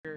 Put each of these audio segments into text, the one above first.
All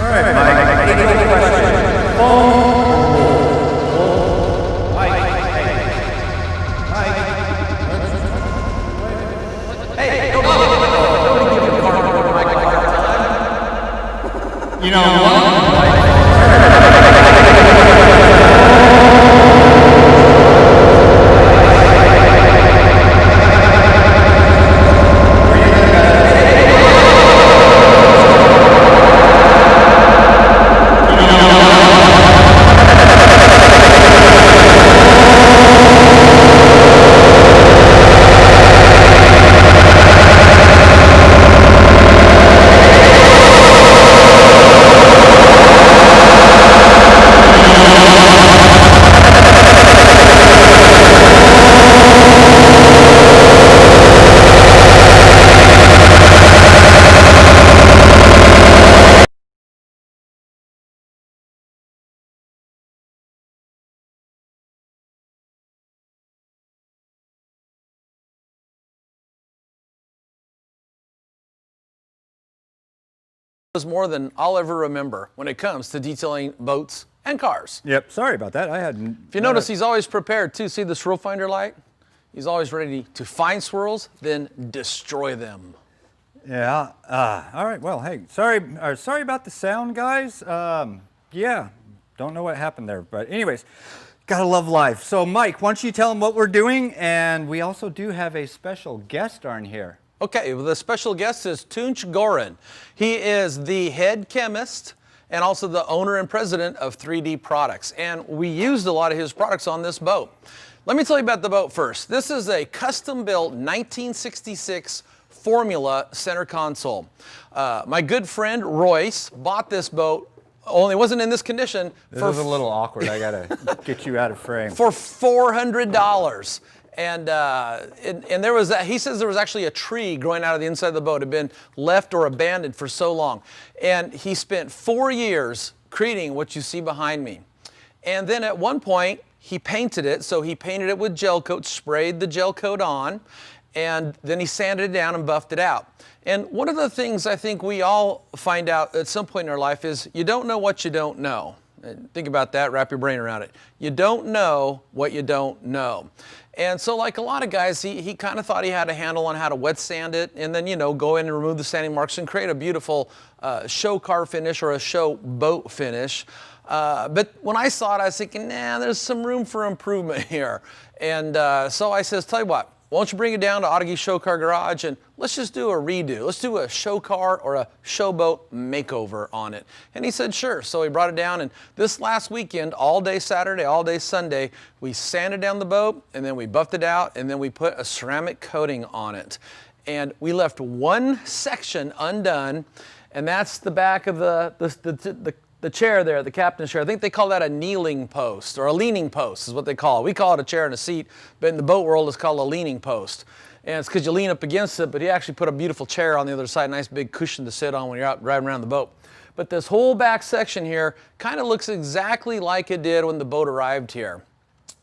right, Mike, any question? Hey, don't give him cardboard Mike a hard time. You know what? More than I'll ever remember when it comes to detailing boats and cars. Yep, sorry about that. I hadn't. If you notice, he's always prepared too. See the swirl finder light? He's always ready to find swirls, then destroy them. Yeah. All right. Well, hey, sorry about the sound, guys. Yeah, don't know what happened there, but anyways, gotta love life. So, Mike, why don't you tell them what we're doing? And we also do have a special guest on here. Okay, well, the special guest is Tunç Goran. He is the head chemist and also the owner and president of 3D Products. And we used a lot of his products on this boat. Let me tell you about the boat first. This is a custom-built 1966 Formula center console. My good friend Royce bought this boat, only wasn't in this condition. This is a little awkward. I gotta get you out of frame. For $400. And there was he says there was actually a tree growing out of the inside of the boat. It had been left or abandoned for so long. And he spent 4 years creating what you see behind me. And then at one point, he painted it. So he painted it with gel coat, sprayed the gel coat on, and then he sanded it down and buffed it out. And one of the things I think we all find out at some point in our life is you don't know what you don't know. Think about that, wrap your brain around it. You don't know what you don't know. And so like a lot of guys, he kind of thought he had a handle on how to wet sand it and then, you know, go in and remove the sanding marks and create a beautiful show car finish or a show boat finish. But when I saw it, I was thinking, nah, there's some room for improvement here. And so I says, tell you what, why don't you bring it down to Autogeek Show Car Garage and let's just do a redo. Let's do a show car or a show boat makeover on it. And he said, sure. So he brought it down, and this last weekend, all day Saturday, all day Sunday, we sanded down the boat, and then we buffed it out, and then we put a ceramic coating on it. And we left one section undone, and that's the back of the chair there, the captain's chair. I think they call that a kneeling post, or a leaning post is what they call it. We call it a chair and a seat, but in the boat world it's called a leaning post. And it's because you lean up against it, but he actually put a beautiful chair on the other side, nice big cushion to sit on when you're out driving around the boat. But this whole back section here kind of looks exactly like it did when the boat arrived here.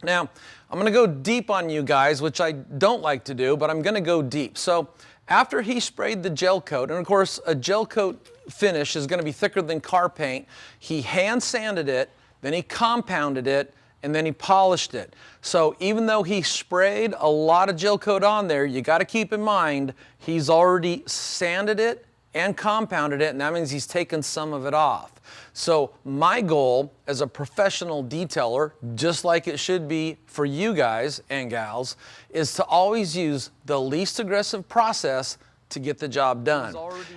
Now, I'm going to go deep on you guys, which I don't like to do, but I'm going to go deep. So after he sprayed the gel coat, and of course a gel coat finish is going to be thicker than car paint, he hand sanded it, then he compounded it, and then he polished it. So even though he sprayed a lot of gel coat on there, you got to keep in mind he's already sanded it and compounded it, and that means he's taken some of it off. So my goal as a professional detailer, just like it should be for you guys and gals, is to always use the least aggressive process to get the job done.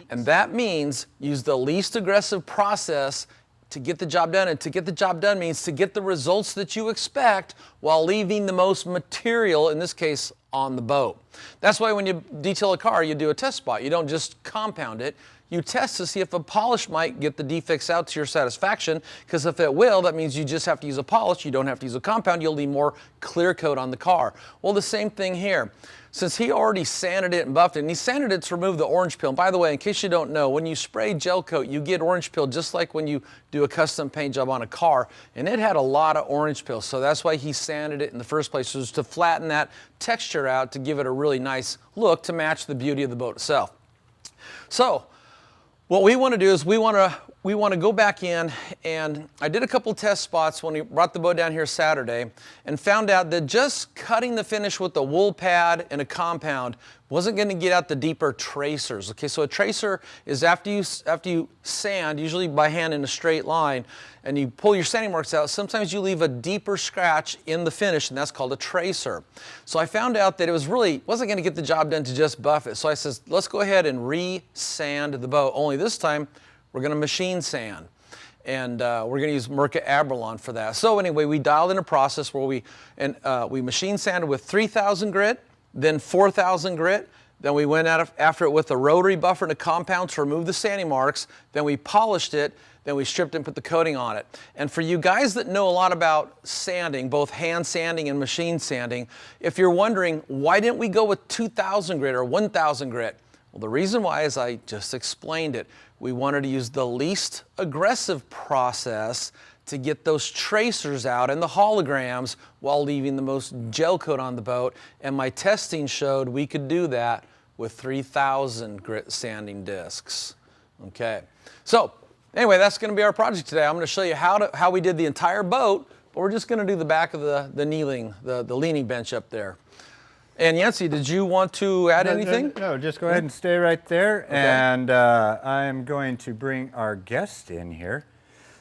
And that means use the least aggressive process to get the job done. And to get the job done means to get the results that you expect while leaving the most material, in this case, on the boat. That's why when you detail a car, you do a test spot. You don't just compound it. You test to see if a polish might get the defects out to your satisfaction, because if it will, that means you just have to use a polish. You don't have to use a compound. You'll leave more clear coat on the car. Well, the same thing here. Since he already sanded it and buffed it, and he sanded it to remove the orange peel. And by the way, in case you don't know, when you spray gel coat, you get orange peel just like when you do a custom paint job on a car, and it had a lot of orange peel. So that's why he sanded it in the first place, was to flatten that texture out to give it a really nice look to match the beauty of the boat itself. So what we want to do is we want to go back in, and I did a couple test spots when we brought the boat down here Saturday and found out that just cutting the finish with a wool pad and a compound wasn't going to get out the deeper tracers. Okay, so a tracer is after you sand, usually by hand in a straight line, and you pull your sanding marks out, sometimes you leave a deeper scratch in the finish, and that's called a tracer. So I found out that it wasn't going to get the job done to just buff it. So I said, let's go ahead and re-sand the boat, only this time we're going to machine sand, and we're going to use Mirka Abralon for that. So anyway, we dialed in a process where we machine sanded with 3,000 grit, then 4,000 grit. Then we went after it with a rotary buffer and a compound to remove the sanding marks. Then we polished it. Then we stripped and put the coating on it. And for you guys that know a lot about sanding, both hand sanding and machine sanding, if you're wondering, why didn't we go with 2,000 grit or 1,000 grit? Well, the reason why is I just explained it. We wanted to use the least aggressive process to get those tracers out and the holograms while leaving the most gel coat on the boat. And my testing showed we could do that with 3,000 grit sanding discs. Okay, so anyway, that's going to be our project today. I'm going to show you how we did the entire boat, but we're just going to do the back of the leaning bench up there. And Yancey, did you want to add anything? No, just go ahead and stay right there. Okay. And I'm going to bring our guest in here,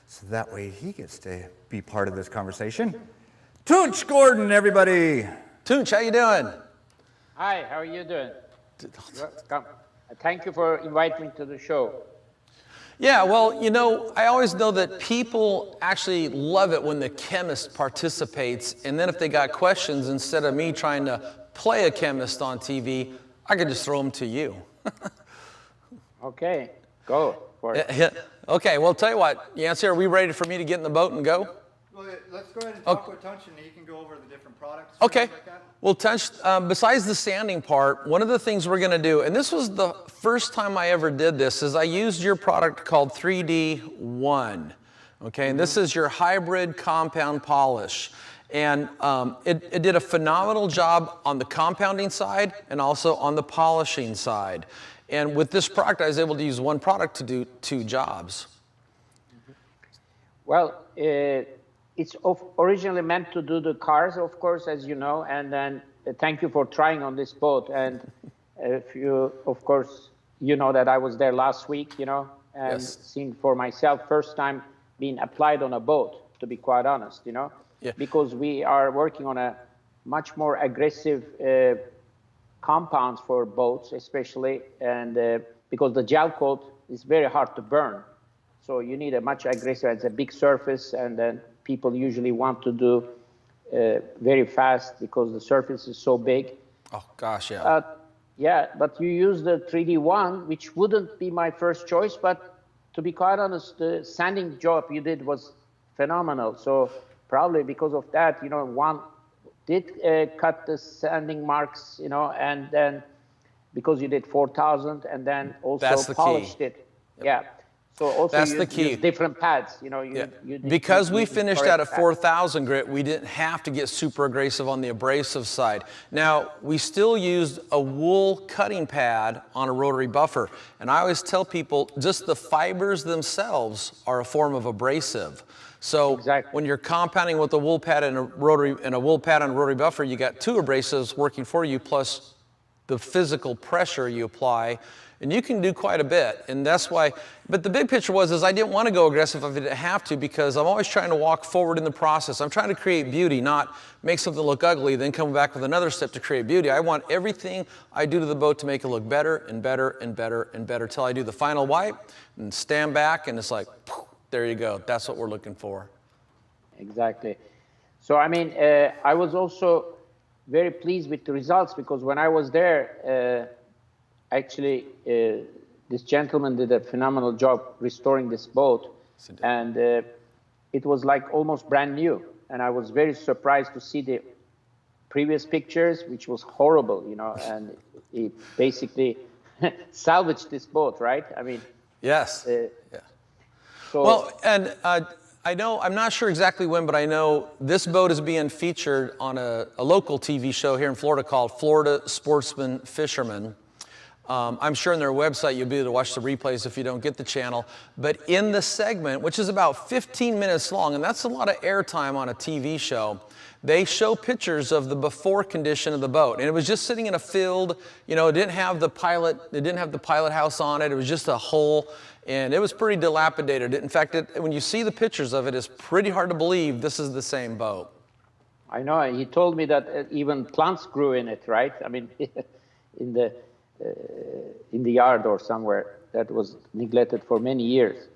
so that way he gets to be part of this conversation. Tunch Gordon, everybody. Tunch, how you doing? Hi, how are you doing? Welcome. Thank you for inviting me to the show. Yeah, well, you know, I always know that people actually love it when the chemist participates, and then if they got questions, instead of me trying to play a chemist on TV, I could just throw them to you. Okay, go for it. Yeah. Okay, well, tell you what, Yancey, are we ready for me to get in the boat and go? Well, let's go ahead and talk with Tunch, and he can go over the different products. Okay. Like that. Well, Tunch, besides the sanding part, one of the things we're going to do, and this was the first time I ever did this, is I used your product called 3D1. Okay, and this is your hybrid compound polish. And it did a phenomenal job on the compounding side and also on the polishing side. And with this product, I was able to use one product to do 2 jobs. Well, it's originally meant to do the cars, of course, as you know, and then thank you for trying on this boat. And if you, of course, you know that I was there last week, you know, and yes. Seen for myself, first time being applied on a boat, to be quite honest, you know, yeah. Because we are working on a much more aggressive compounds for boats, especially, and because the gel coat is very hard to burn. So you need a much aggressive, it's a big surface, and then people usually want to do very fast because the surface is so big. Oh, gosh, yeah. Yeah, but you use the 3D1, which wouldn't be my first choice, but to be quite honest, the sanding job you did was phenomenal. So probably because of that, you know, one did cut the sanding marks, you know, and then because you did 4,000 and then also polished it. Yep. Yeah. So also That's you the key. use different pads, you know. Because we use the finished correct out at pad. 4,000 grit, we didn't have to get super aggressive on the abrasive side. Now, we still used a wool cutting pad on a rotary buffer. And I always tell people, just the fibers themselves are a form of abrasive. So when you're compounding with a wool pad and a wool pad on a rotary buffer, you got two abrasives working for you, plus the physical pressure you apply, and you can do quite a bit. And that's why, but the big picture is I didn't want to go aggressive if I didn't have to, because I'm always trying to walk forward in the process. I'm trying to create beauty, not make something look ugly, then come back with another step to create beauty. I want everything I do to the boat to make it look better and better and better and better till I do the final wipe and stand back and it's like, there you go. That's what we're looking for. Exactly. So, I mean, I was also very pleased with the results, because when I was there, actually, this gentleman did a phenomenal job restoring this boat, and it was like almost brand new. And I was very surprised to see the previous pictures, which was horrible, you know, and he basically salvaged this boat, right? I mean, yes. Yeah. So, well, and I know, I'm not sure exactly when, but I know this boat is being featured on a local TV show here in Florida called Florida Sportsman Fisherman. I'm sure on their website you'll be able to watch the replays if you don't get the channel. But in the segment, which is about 15 minutes long, and that's a lot of airtime on a TV show, they show pictures of the before condition of the boat. And it was just sitting in a field, you know, it didn't have the pilot house on it, it was just a hole. And it was pretty dilapidated. In fact, when you see the pictures of it, it's pretty hard to believe this is the same boat. I know. He told me that even plants grew in it, right? I mean, in the yard or somewhere that was neglected for many years.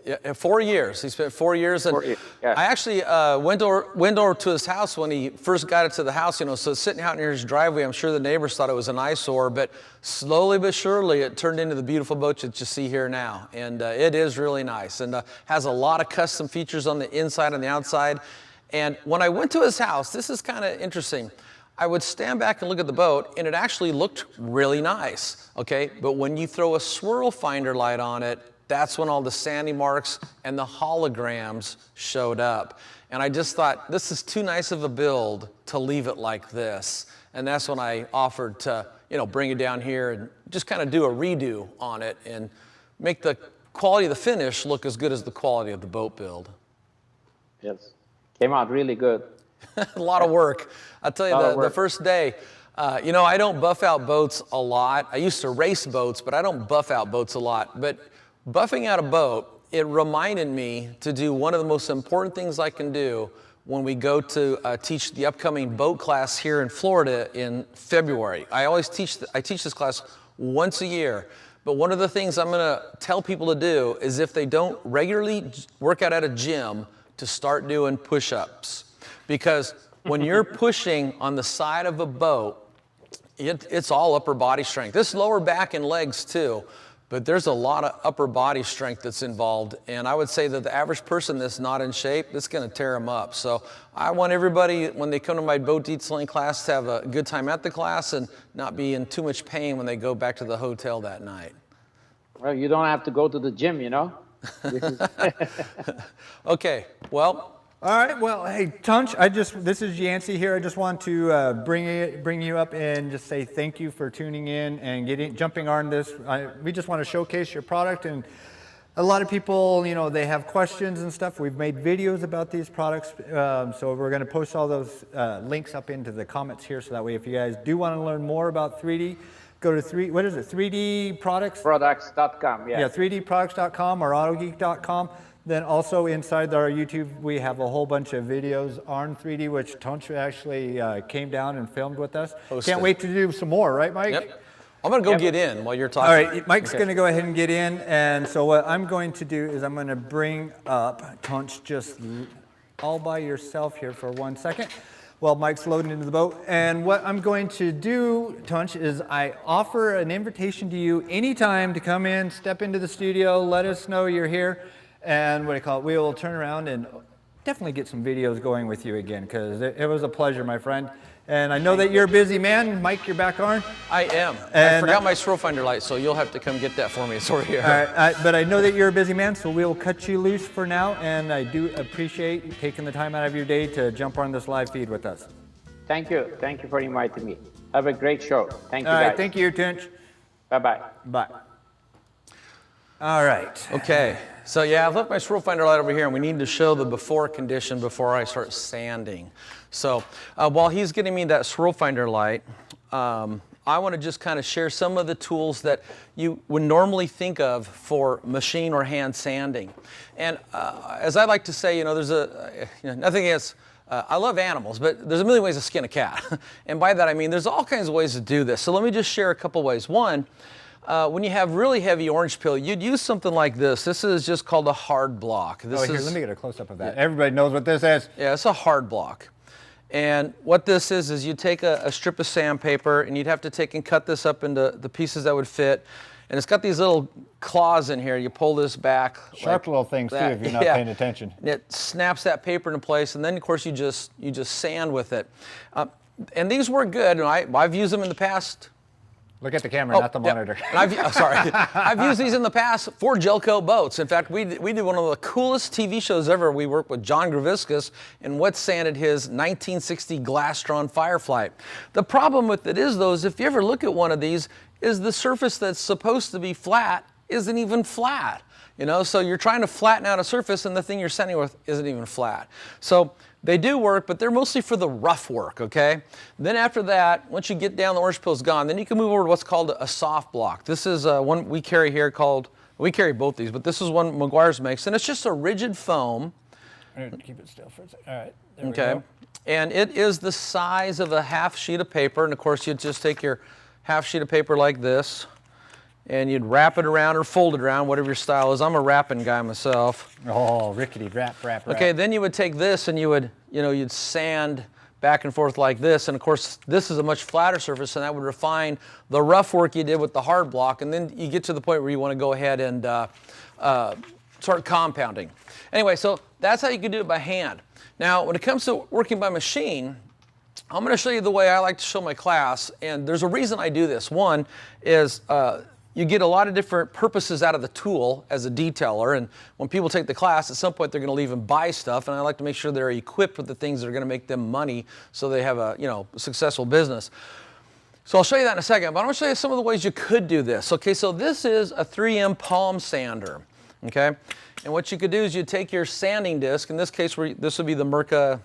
Yeah, 4 years. He spent 4 years. And 4 years, yeah. I actually went over to his house when he first got it to the house, you know, so sitting out near his driveway, I'm sure the neighbors thought it was an eyesore, but slowly but surely it turned into the beautiful boat that you see here now. And it is really nice, and has a lot of custom features on the inside and the outside. And when I went to his house, this is kind of interesting. I would stand back and look at the boat, and it actually looked really nice, okay? But when you throw a swirl finder light on it, that's when all the sandy marks and the holograms showed up. And I just thought, this is too nice of a build to leave it like this. And that's when I offered to, you know, bring it down here and just kind of do a redo on it and make the quality of the finish look as good as the quality of the boat build. Yes, came out really good. A lot of work. I'll tell you, the first day, you know, I don't buff out boats a lot. I used to race boats, but I don't buff out boats a lot. But buffing out a boat, it reminded me to do one of the most important things I can do when we go to teach the upcoming boat class here in Florida in February. I teach this class once a year. But one of the things I'm going to tell people to do is, if they don't regularly work out at a gym, to start doing push-ups. Because when you're pushing on the side of a boat, it's all upper body strength. This lower back and legs too, but there's a lot of upper body strength that's involved. And I would say that the average person that's not in shape, it's going to tear them up. So I want everybody, when they come to my boat detailing class, to have a good time at the class and not be in too much pain when they go back to the hotel that night. Well, you don't have to go to the gym, you know? Okay, well. All right, well, hey, Tunch, this is Yancey here. I just want to bring you up and just say thank you for tuning in and jumping on this. We just want to showcase your product, and a lot of people, you know, they have questions and stuff. We've made videos about these products, so we're going to post all those links up into the comments here, so that way if you guys do want to learn more about 3D, go to 3D products? Products.com, yeah. Yeah, 3dproducts.com or autogeek.com. Then also inside our YouTube, we have a whole bunch of videos on 3D, which Tunch actually came down and filmed with us. Can't wait to do some more, right, Mike? Yep. I'm going to go get in while you're talking. All right, Mike's going to go ahead and get in. And so what I'm going to do is I'm going to bring up Tunch just all by yourself here for 1 second while Mike's loading into the boat. And what I'm going to do, Tunch, is I offer an invitation to you anytime to come in, step into the studio, let us know you're here. And we will turn around and definitely get some videos going with you again, because it was a pleasure, my friend. And I know that you're a busy man. Mike, you're back on. I am. And I forgot my scroll finder light, so you'll have to come get that for me. It's over here. All right, but I know that you're a busy man, so we'll cut you loose for now. And I do appreciate you taking the time out of your day to jump on this live feed with us. Thank you. Thank you for inviting me. Have a great show. Thank you, All right, guys. thank you, Tinch. Bye-bye. Bye. All right. Okay, so yeah, I've left my scroll finder light over here, and we need to show the before condition before I start sanding. So while he's getting me that scroll finder light, I want to just kind of share some of the tools that you would normally think of for machine or hand sanding. And as I like to say, there's nothing against, I love animals, but there's a million ways to skin a cat. And by that I mean there's all kinds of ways to do this. So let me just share a couple ways. One, when you have really heavy orange peel, you'd use something like this. This is just called a hard block. This here, let me get a close-up of that. Yeah. Everybody knows what this is. Yeah, it's a hard block. And what this is you take a strip of sandpaper, and you'd have to take and cut this up into the pieces that would fit. And it's got these little claws in here. You pull this back. Sharp little things, too, if you're not paying attention. And it snaps that paper into place, and then, of course, you just sand with it. And these work good, and I've used them in the past. Look at the camera, not the monitor. And sorry. I've used these in the past for gelcoat boats. In fact, we did one of the coolest TV shows ever. We worked with John Graviscus and wet sanded his 1960 Glastron Firefly. The problem with it is, though, is if you ever look at one of these, is the surface that's supposed to be flat isn't even flat. So you're trying to flatten out a surface, and the thing you're sanding with isn't even flat. So they do work, but they're mostly for the rough work, okay? Then after that, once you get down, the orange peel's gone, then you can move over to what's called a soft block. This is one we carry here called, we carry both these, but this is one Meguiar's makes, and it's just a rigid foam. I'm gonna keep it still for a second. All right, there we go. And it is the size of a half sheet of paper, and of course you'd just take your half sheet of paper like this, and you'd wrap it around or fold it around, whatever your style is. I'm a wrapping guy myself. Oh, rickety, wrap. Okay, then you would take this and you would, you'd sand back and forth like this. And of course, this is a much flatter surface, and that would refine the rough work you did with the hard block. And then you get to the point where you want to go ahead and start compounding. Anyway, so that's how you can do it by hand. Now, when it comes to working by machine, I'm going to show you the way I like to show my class. And there's a reason I do this. One is, you get a lot of different purposes out of the tool as a detailer, and when people take the class, at some point they're going to leave and buy stuff, and I like to make sure they're equipped with the things that are going to make them money so they have a successful business. So I'll show you that in a second, but I'm going to show you some of the ways you could do this. Okay, so this is a 3M palm sander, okay? And what you could do is you take your sanding disc, in this case this would be the Mirka.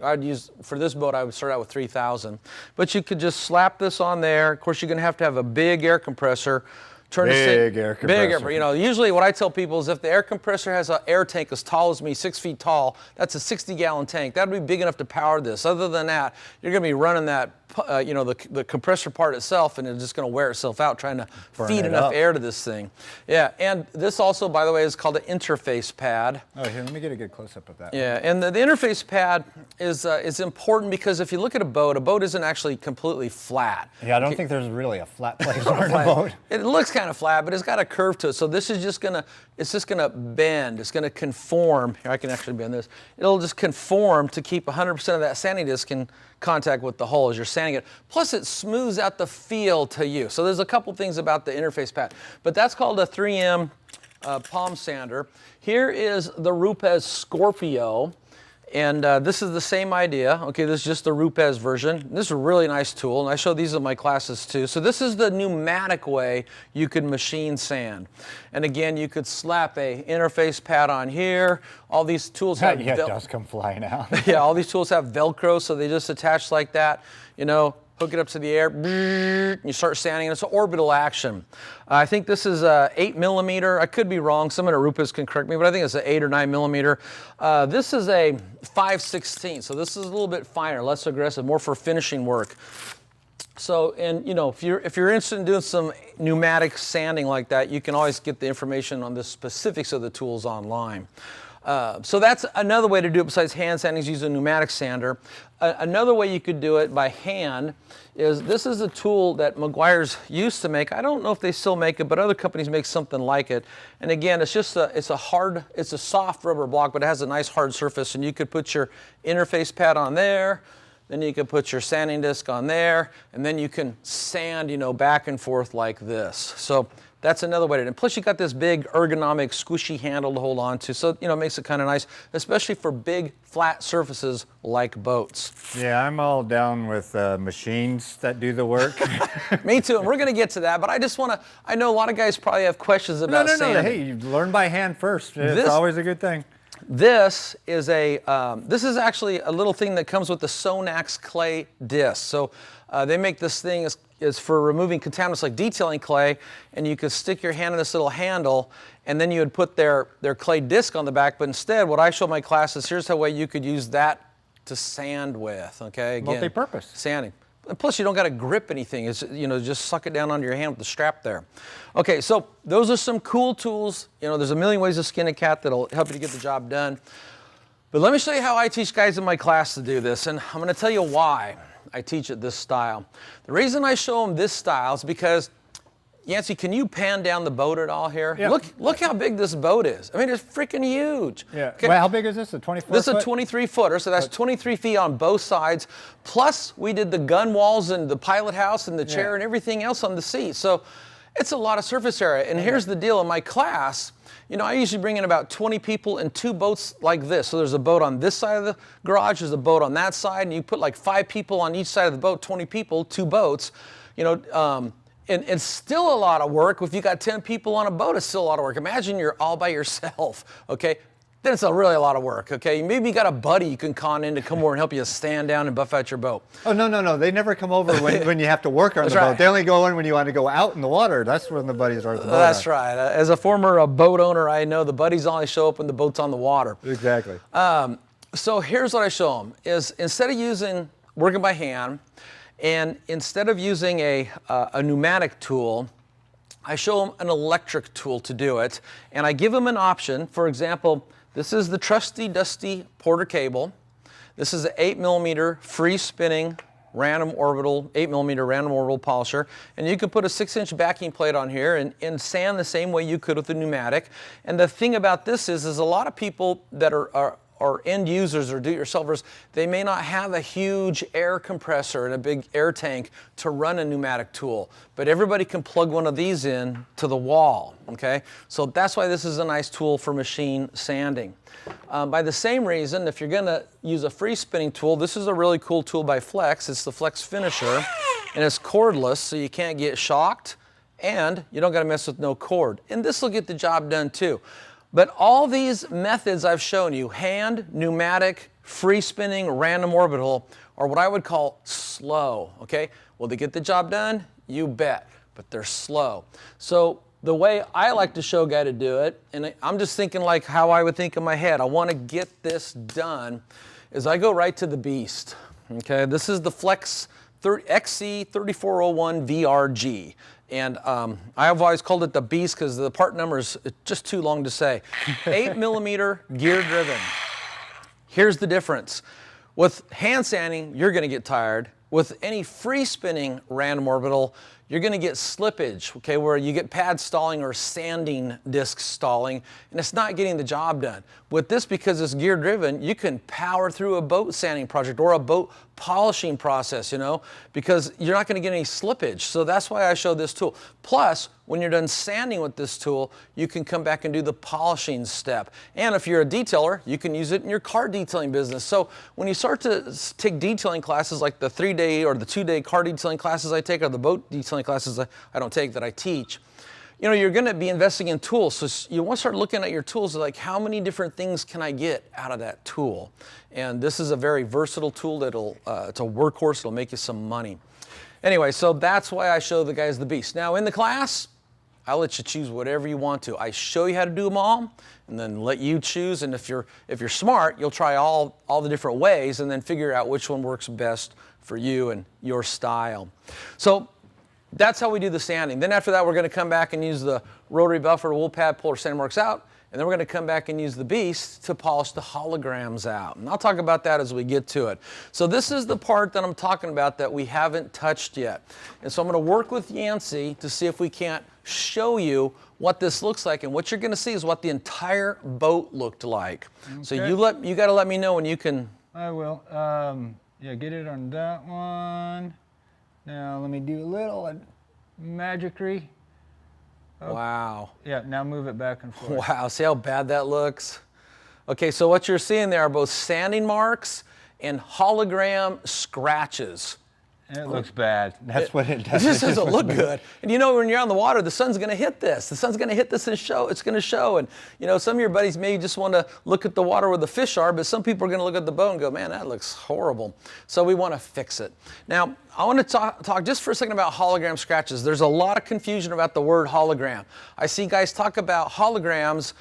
I'd use, for this boat, I would start out with 3000. But you could just slap this on there. Of course, you're going to have a big air compressor. Big air compressor. Usually what I tell people is if the air compressor has an air tank as tall as me, 6 feet tall, that's a 60-gallon tank. That would be big enough to power this. Other than that, you're going to be running that, the compressor part itself, and it's just going to wear itself out trying to feed enough air to this thing. Yeah, and this also, by the way, is called an interface pad. Oh, here, let me get a good close-up of that. Yeah, and the interface pad is important because if you look at a boat isn't actually completely flat. Yeah, I don't think there's really a flat place on a boat. It looks kind of flat, but it's got a curve to it. So this is just gonna bend. It's gonna conform. Here, I can actually bend this. It'll just conform to keep 100% of that sanding disc in contact with the hull as you're sanding it. Plus, it smooths out the feel to you. So there's a couple things about the interface pad, but that's called a 3M palm sander. Here is the RUPES Scorpio. And this is the same idea. Okay, this is just the RUPES version. This is a really nice tool, and I show these in my classes too. So this is the pneumatic way you could machine sand. And again, you could slap a interface pad on here. All these tools have yeah, it does come flying out. Yeah, all these tools have Velcro, so they just attach like that. Hook it up to the air, and you start sanding, and it's an orbital action. I think this is 8 millimeter. I could be wrong. Someone at RUPES can correct me, but I think it's an 8 or 9 millimeter. This is a 5/16, so this is a little bit finer, less aggressive, more for finishing work. So, and if you're interested in doing some pneumatic sanding like that, you can always get the information on the specifics of the tools online. So that's another way to do it besides hand sanding is use a pneumatic sander. Another way you could do it by hand is this is a tool that Meguiar's used to make. I don't know if they still make it, but other companies make something like it. And again, it's just it's a soft rubber block, but it has a nice hard surface, and you could put your interface pad on there, Then you can put your sanding disc on there, and then you can sand, back and forth like this. So that's another way to do it. And plus you got this big ergonomic squishy handle to hold on to. So, it makes it kind of nice, especially for big flat surfaces like boats. Yeah, I'm all down with machines that do the work. Me too, and we're gonna get to that, but I just wanna, I know a lot of guys probably have questions about sanding. No, hey, you learn by hand first. It's always a good thing. This is actually a little thing that comes with the Sonax clay disc. So they make this thing is for removing contaminants like detailing clay, and you could stick your hand in this little handle, and then you would put their clay disc on the back. But instead, what I show my classes, here's how way you could use that to sand with. Okay, again, multi-purpose sanding. And plus, you don't got to grip anything. It's, just suck it down onto your hand with the strap there. Okay, so those are some cool tools. There's a million ways to skin a cat that'll help you to get the job done. But let me show you how I teach guys in my class to do this, and I'm going to tell you why I teach it this style. The reason I show them this style is because, Yancey, can you pan down the boat at all here? Yeah. Look how big this boat is. I mean, it's freaking huge. Yeah. Okay. Well, how big is this? A 24 This is foot? a 23 footer, so that's 23 feet on both sides. Plus, we did the gun walls and the pilot house and the chair and everything else on the seat. So it's a lot of surface area. And here's the deal in my class. I usually bring in about 20 people in 2 boats like this. So there's a boat on this side of the garage, there's a boat on that side, and you put like 5 people on each side of the boat, 20 people, 2 boats. And it's still a lot of work. If you got 10 people on a boat, it's still a lot of work. Imagine you're all by yourself, okay? Then it's really a lot of work, okay? Maybe you got a buddy you can con in to come over and help you stand down and buff out your boat. Oh, no. They never come over when you have to work on the boat. They only go in when you want to go out in the water. That's when the buddies are at the boat. That's right. As a former boat owner, I know the buddies only show up when the boat's on the water. Exactly. So here's what I show them, is instead of working by hand, and instead of using a pneumatic tool, I show them an electric tool to do it. And I give them an option. For example, this is the trusty, dusty Porter cable. This is an 8mm free spinning random orbital, 8mm random orbital polisher. And you can put a 6-inch backing plate on here and sand the same way you could with a pneumatic. And the thing about this is a lot of people that are end users or do-it-yourselfers, they may not have a huge air compressor and a big air tank to run a pneumatic tool, but everybody can plug one of these in to the wall, okay? So that's why this is a nice tool for machine sanding. By the same reason, if you're gonna use a free spinning tool, this is a really cool tool by Flex. It's the Flex Finisher, and it's cordless, so you can't get shocked, and you don't gotta mess with no cord. And this will get the job done too. But all these methods I've shown you, hand, pneumatic, free spinning, random orbital, are what I would call slow, okay? Will they get the job done? You bet, but they're slow. So the way I like to show a guy to do it, and I'm just thinking like how I would think in my head, I wanna get this done, is I go right to the beast, okay? This is the Flex XC3401 VRG. And I've always called it the beast because the part number is just too long to say. 8mm gear driven. Here's the difference. With hand sanding, you're gonna get tired. With any free spinning random orbital, you're gonna get slippage, okay, where you get pad stalling or sanding disc stalling, and it's not getting the job done. With this, because it's gear driven, you can power through a boat sanding project or a boat polishing process, because you're not gonna get any slippage. So that's why I show this tool. Plus, when you're done sanding with this tool, you can come back and do the polishing step. And if you're a detailer, you can use it in your car detailing business. So when you start to take detailing classes like the 3-day or the 2-day car detailing classes I take, or the boat detailing classes I don't take that I teach, you're gonna be investing in tools. So you wanna start looking at your tools like how many different things can I get out of that tool? And this is a very versatile tool that'll, it's a workhorse, it'll make you some money. Anyway, so that's why I show the guys the beast. Now in the class, I'll let you choose whatever you want to. I show you how to do them all, and then let you choose. And if you're smart, you'll try all the different ways, and then figure out which one works best for you and your style. So that's how we do the sanding. Then after that, we're going to come back and use the rotary buffer, wool pad, pull our sand marks out, and then we're going to come back and use the beast to polish the holograms out. And I'll talk about that as we get to it. So this is the part that I'm talking about that we haven't touched yet. And so I'm going to work with Yancey to see if we can't show you what this looks like, and what you're going to see is what the entire boat looked like. Okay. So you got to let me know when you can. I will. Yeah, get it on that one. Now let me do a little magicry. Oh. Wow. Yeah, now move it back and forth. Wow, see how bad that looks? Okay, so what you're seeing there are both sanding marks and hologram scratches. It looks bad. That's what it does. It just doesn't look good. And you know, when you're on the water, the sun's going to hit this. The sun's going to hit this and show. It's going to show. And you know, some of your buddies may just want to look at the water where the fish are, but some people are going to look at the boat and go, man, that looks horrible. So we want to fix it. Now, I want to talk just for a second about hologram scratches. There's a lot of confusion about the word hologram. I see guys talk about holograms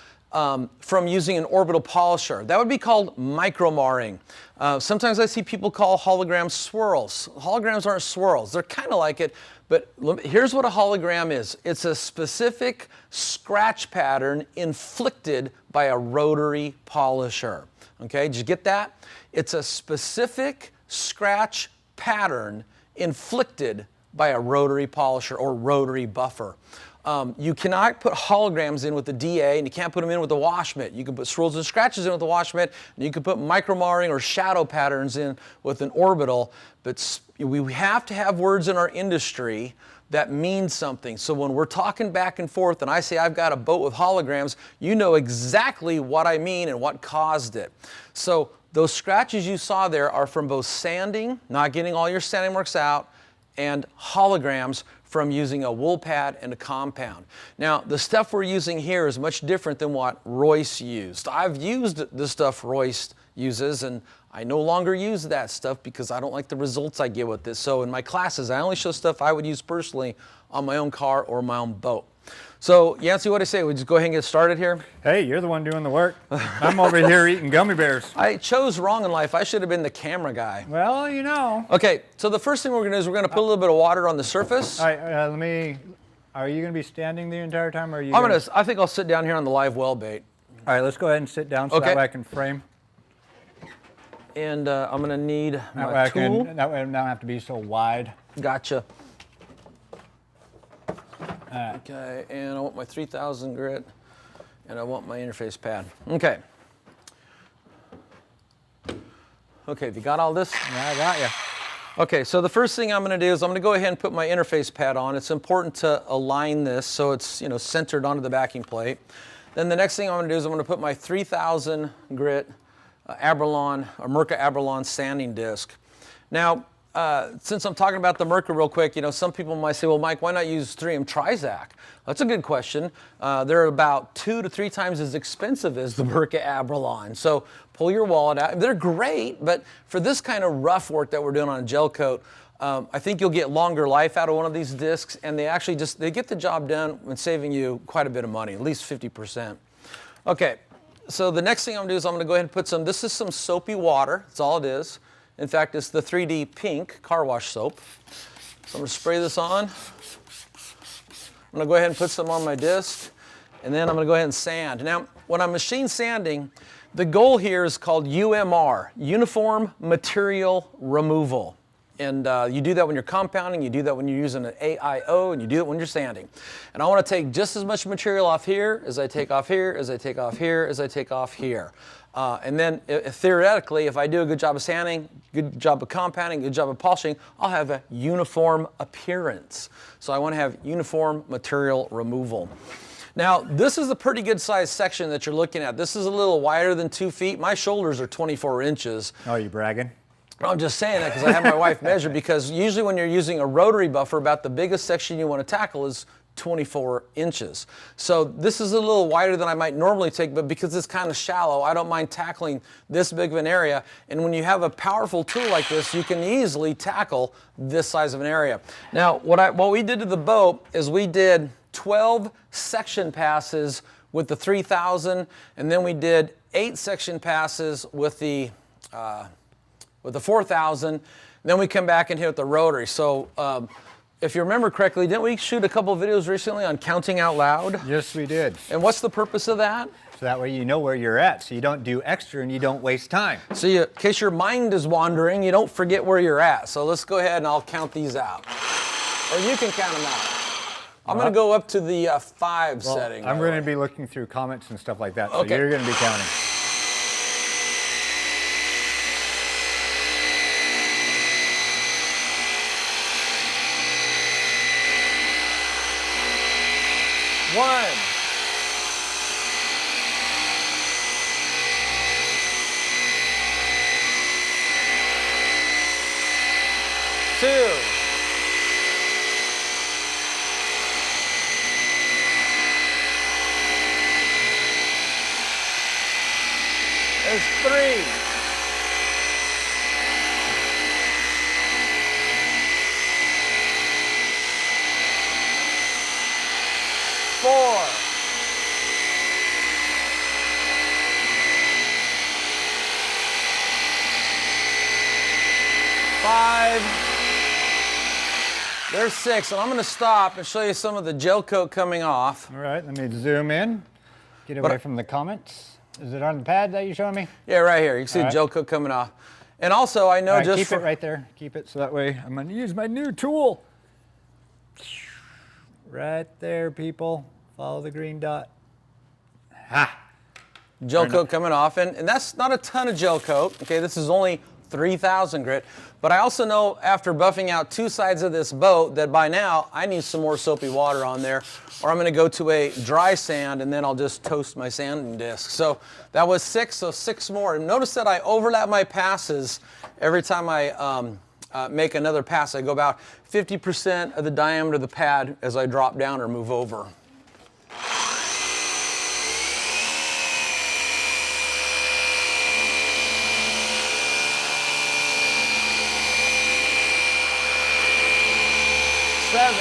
from using an orbital polisher. That would be called micromarring. Sometimes I see people call holograms swirls. Holograms aren't swirls. They're kind of like it, but here's what a hologram is. It's a specific scratch pattern inflicted by a rotary polisher. Okay, did you get that? It's a specific scratch pattern inflicted by a rotary polisher or rotary buffer. You cannot put holograms in with the DA, and you can't put them in with the wash mitt. You can put swirls and scratches in with the wash mitt, and you can put micromarring or shadow patterns in with an orbital, but we have to have words in our industry that mean something. So when we're talking back and forth and I say I've got a boat with holograms, you know exactly what I mean and what caused it. So those scratches you saw there are from both sanding, not getting all your sanding marks out, and holograms from using a wool pad and a compound. Now, the stuff we're using here is much different than what Royce used. I've used the stuff Royce uses, and I no longer use that stuff because I don't like the results I get with this. So in my classes, I only show stuff I would use personally on my own car or my own boat. So, Yancey, what do I say? We just go ahead and get started here? Hey, you're the one doing the work. I'm over here eating gummy bears. I chose wrong in life. I should have been the camera guy. Well, you know. Okay, so the first thing we're going to do is we're going to put a little bit of water on the surface. All right, are you going to be standing the entire time, or are you I think I'll sit down here on the live well bait. All right, let's go ahead and sit down so that way I can frame. And I'm going to need my tool. That way I don't have to be so wide. Gotcha. Okay, and I want my 3000 grit, and I want my interface pad. Okay. Okay, have you got all this? Yeah, I got you. Okay, so the first thing I'm going to do is I'm going to go ahead and put my interface pad on. It's important to align this so it's centered onto the backing plate. Then the next thing I'm going to do is I'm going to put my 3000 grit Abralon or Mirka Abralon sanding disc. Now, since I'm talking about the Mirka real quick, some people might say, well, Mike, why not use 3M Trizac? That's a good question. They're about 2 to 3 times as expensive as the Mirka Abralon. So pull your wallet out. They're great, but for this kind of rough work that we're doing on a gel coat, I think you'll get longer life out of one of these discs, and they actually they get the job done and saving you quite a bit of money, at least 50%. Okay, so the next thing I'm going to do is I'm going to go ahead and put this is some soapy water. That's all it is. In fact, it's the 3D pink car wash soap. So I'm going to spray this on. I'm going to go ahead and put some on my disc, and then I'm going to go ahead and sand. Now, when I'm machine sanding, the goal here is called UMR, Uniform Material Removal. And you do that when you're compounding, you do that when you're using an AIO, and you do it when you're sanding. And I want to take just as much material off here as I take off here, as I take off here, as I take off here. And then theoretically, if I do a good job of sanding, good job of compounding, good job of polishing, I'll have a uniform appearance. So I want to have uniform material removal. Now, this is a pretty good sized section that you're looking at. This is a little wider than 2 feet. My shoulders are 24 inches. Oh, you bragging? I'm just saying that because I have my wife measure, because usually when you're using a rotary buffer, about the biggest section you want to tackle is 24 inches. So this is a little wider than I might normally take, but because it's kind of shallow, I don't mind tackling this big of an area. And when you have a powerful tool like this, you can easily tackle this size of an area. Now, what we did to the boat is we did 12 section passes with the 3000, and then we did 8 section passes with the 4000, and then we come back and hit with the rotary. So if you remember correctly, didn't we shoot a couple of videos recently on counting out loud? Yes, we did. And what's the purpose of that? So that way you know where you're at, so you don't do extra and you don't waste time. So in case your mind is wandering, you don't forget where you're at. So let's go ahead and I'll count these out. Or you can count them out. I'm going to go up to the 5 setting. I'm going to be looking through comments and stuff like that, so okay. You're going to be counting. 1. 2. There's 3. 4. 5. There's 6, and I'm going to stop and show you some of the gel coat coming off. All right, let me zoom in. Get away from the comments. Is it on the pad that you're showing me? Yeah, right here. You can see the gel coat coming off. And also, I know Keep it right there. Keep it so that way I'm going to use my new tool. Right there, people. Follow the green dot. Ha! Gel coat coming off, and that's not a ton of gel coat. Okay, this is only 3,000 grit. But I also know after buffing out 2 sides of this boat that by now I need some more soapy water on there, or I'm going to go to a dry sand and then I'll just toast my sanding disc. So that was 6, so 6 more. And notice that I overlap my passes every time I make another pass. I go about 50% of the diameter of the pad as I drop down or move over. Seven.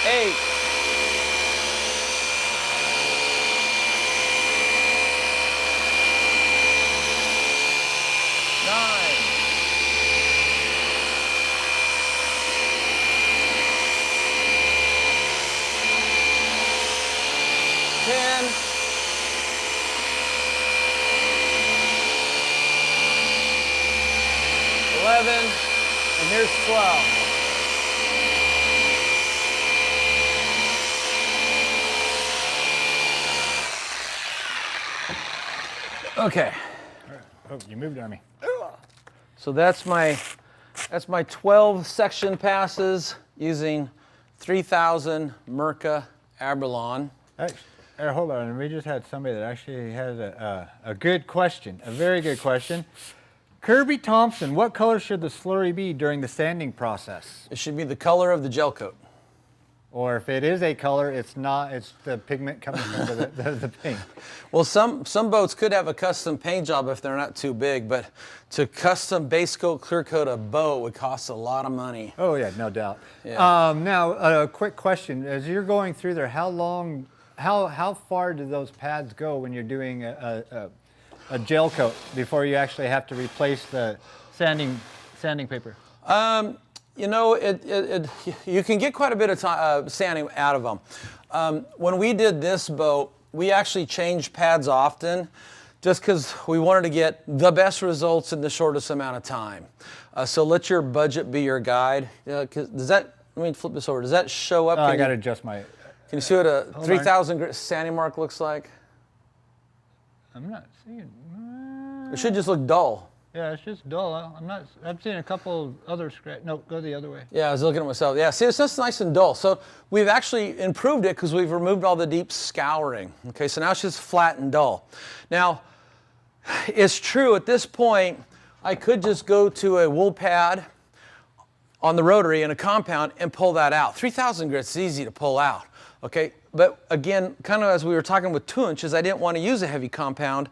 8. 9. 10. 11, and here's 12. Okay. Oh, you moved on me. So that's my 12 section passes using 3,000 Mirka Abralon. Hold on, we just had somebody that actually has a good question, a very good question. Kirby Thompson, what color should the slurry be during the sanding process? It should be the color of the gel coat. Or if it is a color, it's not, it's the pigment coming from the paint. Well, some boats could have a custom paint job if they're not too big, but to custom base coat, clear coat a boat would cost a lot of money. Oh yeah, no doubt. Yeah. Now, a quick question. As you're going through there, how far do those pads go when you're doing a gel coat before you actually have to replace the sanding paper? You know, you can get quite a bit of sanding out of them. When we did this boat, we actually changed pads often just because we wanted to get the best results in the shortest amount of time. So let your budget be your guide. Does that, let me flip this over. Does that show up? I got to adjust my... Can you see what a 3,000 grit sanding mark looks like? I'm not seeing... It should just look dull. Yeah, it's just dull. I'm seeing a couple other scratch. No, go the other way. Yeah, I was looking at myself. Yeah, see, it's just nice and dull. So we've actually improved it because we've removed all the deep scouring. Okay, so now it's just flat and dull. Now, it's true at this point, I could just go to a wool pad on the rotary in a compound and pull that out. 3,000 grit's easy to pull out. Okay, but again, kind of as we were talking with 2 inches, I didn't want to use a heavy compound.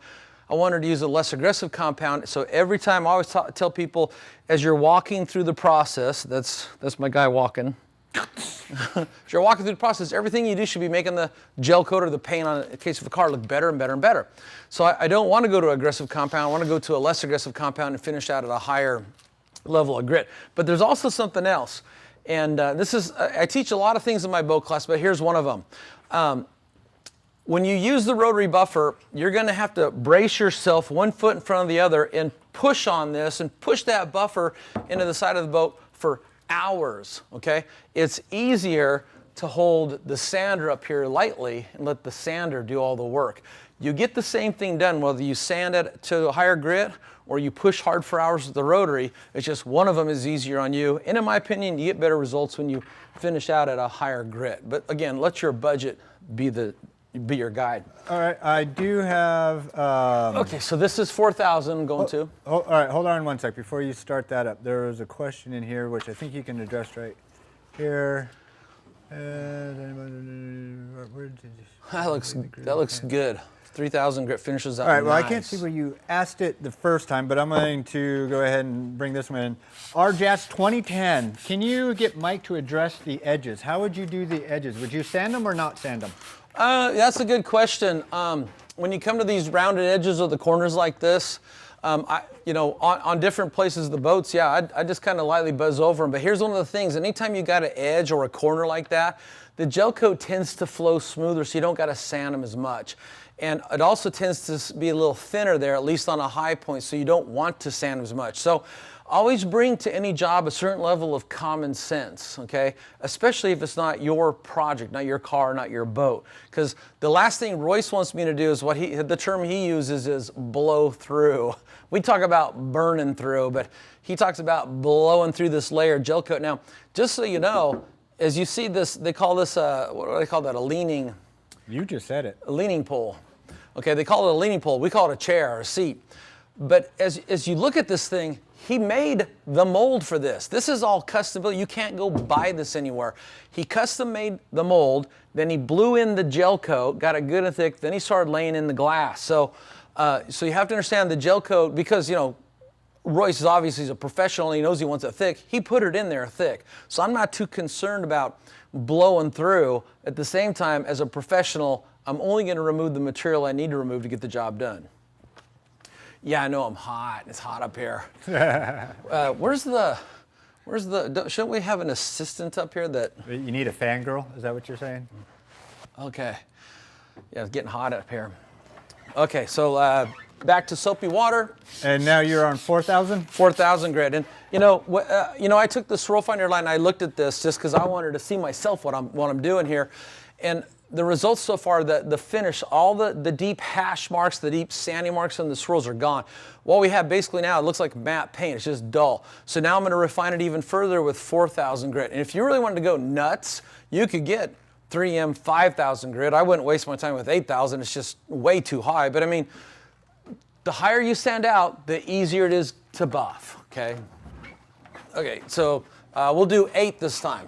I wanted to use a less aggressive compound. So every time I always tell people, as you're walking through the process, that's my guy walking. As you're walking through the process, everything you do should be making the gel coat or the paint on the case of a car look better and better and better. So I don't want to go to an aggressive compound. I want to go to a less aggressive compound and finish out at a higher level of grit. But there's also something else. And I teach a lot of things in my boat class, but here's one of them. When you use the rotary buffer, you're going to have to brace yourself 1 foot in front of the other and push on this and push that buffer into the side of the boat for hours, okay? It's easier to hold the sander up here lightly and let the sander do all the work. You get the same thing done whether you sand it to a higher grit or you push hard for hours with the rotary. It's just one of them is easier on you. And in my opinion, you get better results when you finish out at a higher grit. But again, let your budget be your guide. All right, I do have... Okay, so this is 4,000 going to. All right, hold on one sec. Before you start that up, there was a question in here which I think you can address right here. That looks good. 3,000 grit finishes out. All right, well, nice. I can't see where you asked it the first time, but I'm going to go ahead and bring this one in. RJAS 2010, can you get Mike to address the edges? How would you do the edges? Would you sand them or not sand them? That's a good question. When you come to these rounded edges of the corners like this, on different places of the boats, yeah, I just kind of lightly buzz over them. But here's one of the things. Anytime you got an edge or a corner like that, the gel coat tends to flow smoother, so you don't got to sand them as much. And it also tends to be a little thinner there, at least on a high point, so you don't want to sand them as much. So always bring to any job a certain level of common sense, okay? Especially if it's not your project, not your car, not your boat. Because the last thing Royce wants me to do is the term he uses is blow through. We talk about burning through, but he talks about blowing through this layer of gel coat. Now, just so you know, as you see this, they call this, what do they call that, a leaning? You just said it. A leaning pole. Okay, they call it a leaning pole. We call it a chair or a seat. But as you look at this thing, he made the mold for this. This is all custom built. You can't go buy this anywhere. He custom made the mold, then he blew in the gel coat, got it good and thick, then he started laying in the glass. So you have to understand the gel coat, because, Royce is obviously a professional and he knows he wants it thick. He put it in there thick. So I'm not too concerned about blowing through. At the same time, as a professional, I'm only going to remove the material I need to remove to get the job done. Yeah, I know I'm hot. It's hot up here. Shouldn't we have an assistant up here that... You need a fangirl? Is that what you're saying? Okay. Yeah, it's getting hot up here. Okay, so back to soapy water. And now you're on 4,000? 4,000 grit. And I took the swirl finder line and I looked at this just because I wanted to see myself what I'm doing here. And the results so far, the finish, all the deep hash marks, the deep sandy marks on the swirls are gone. What we have basically now, it looks like matte paint. It's just dull. So now I'm going to refine it even further with 4,000 grit. And if you really wanted to go nuts, you could get 3M 5,000 grit. I wouldn't waste my time with 8,000. It's just way too high. But I mean, the higher you sand out, the easier it is to buff, okay? Okay, so we'll do 8 this time.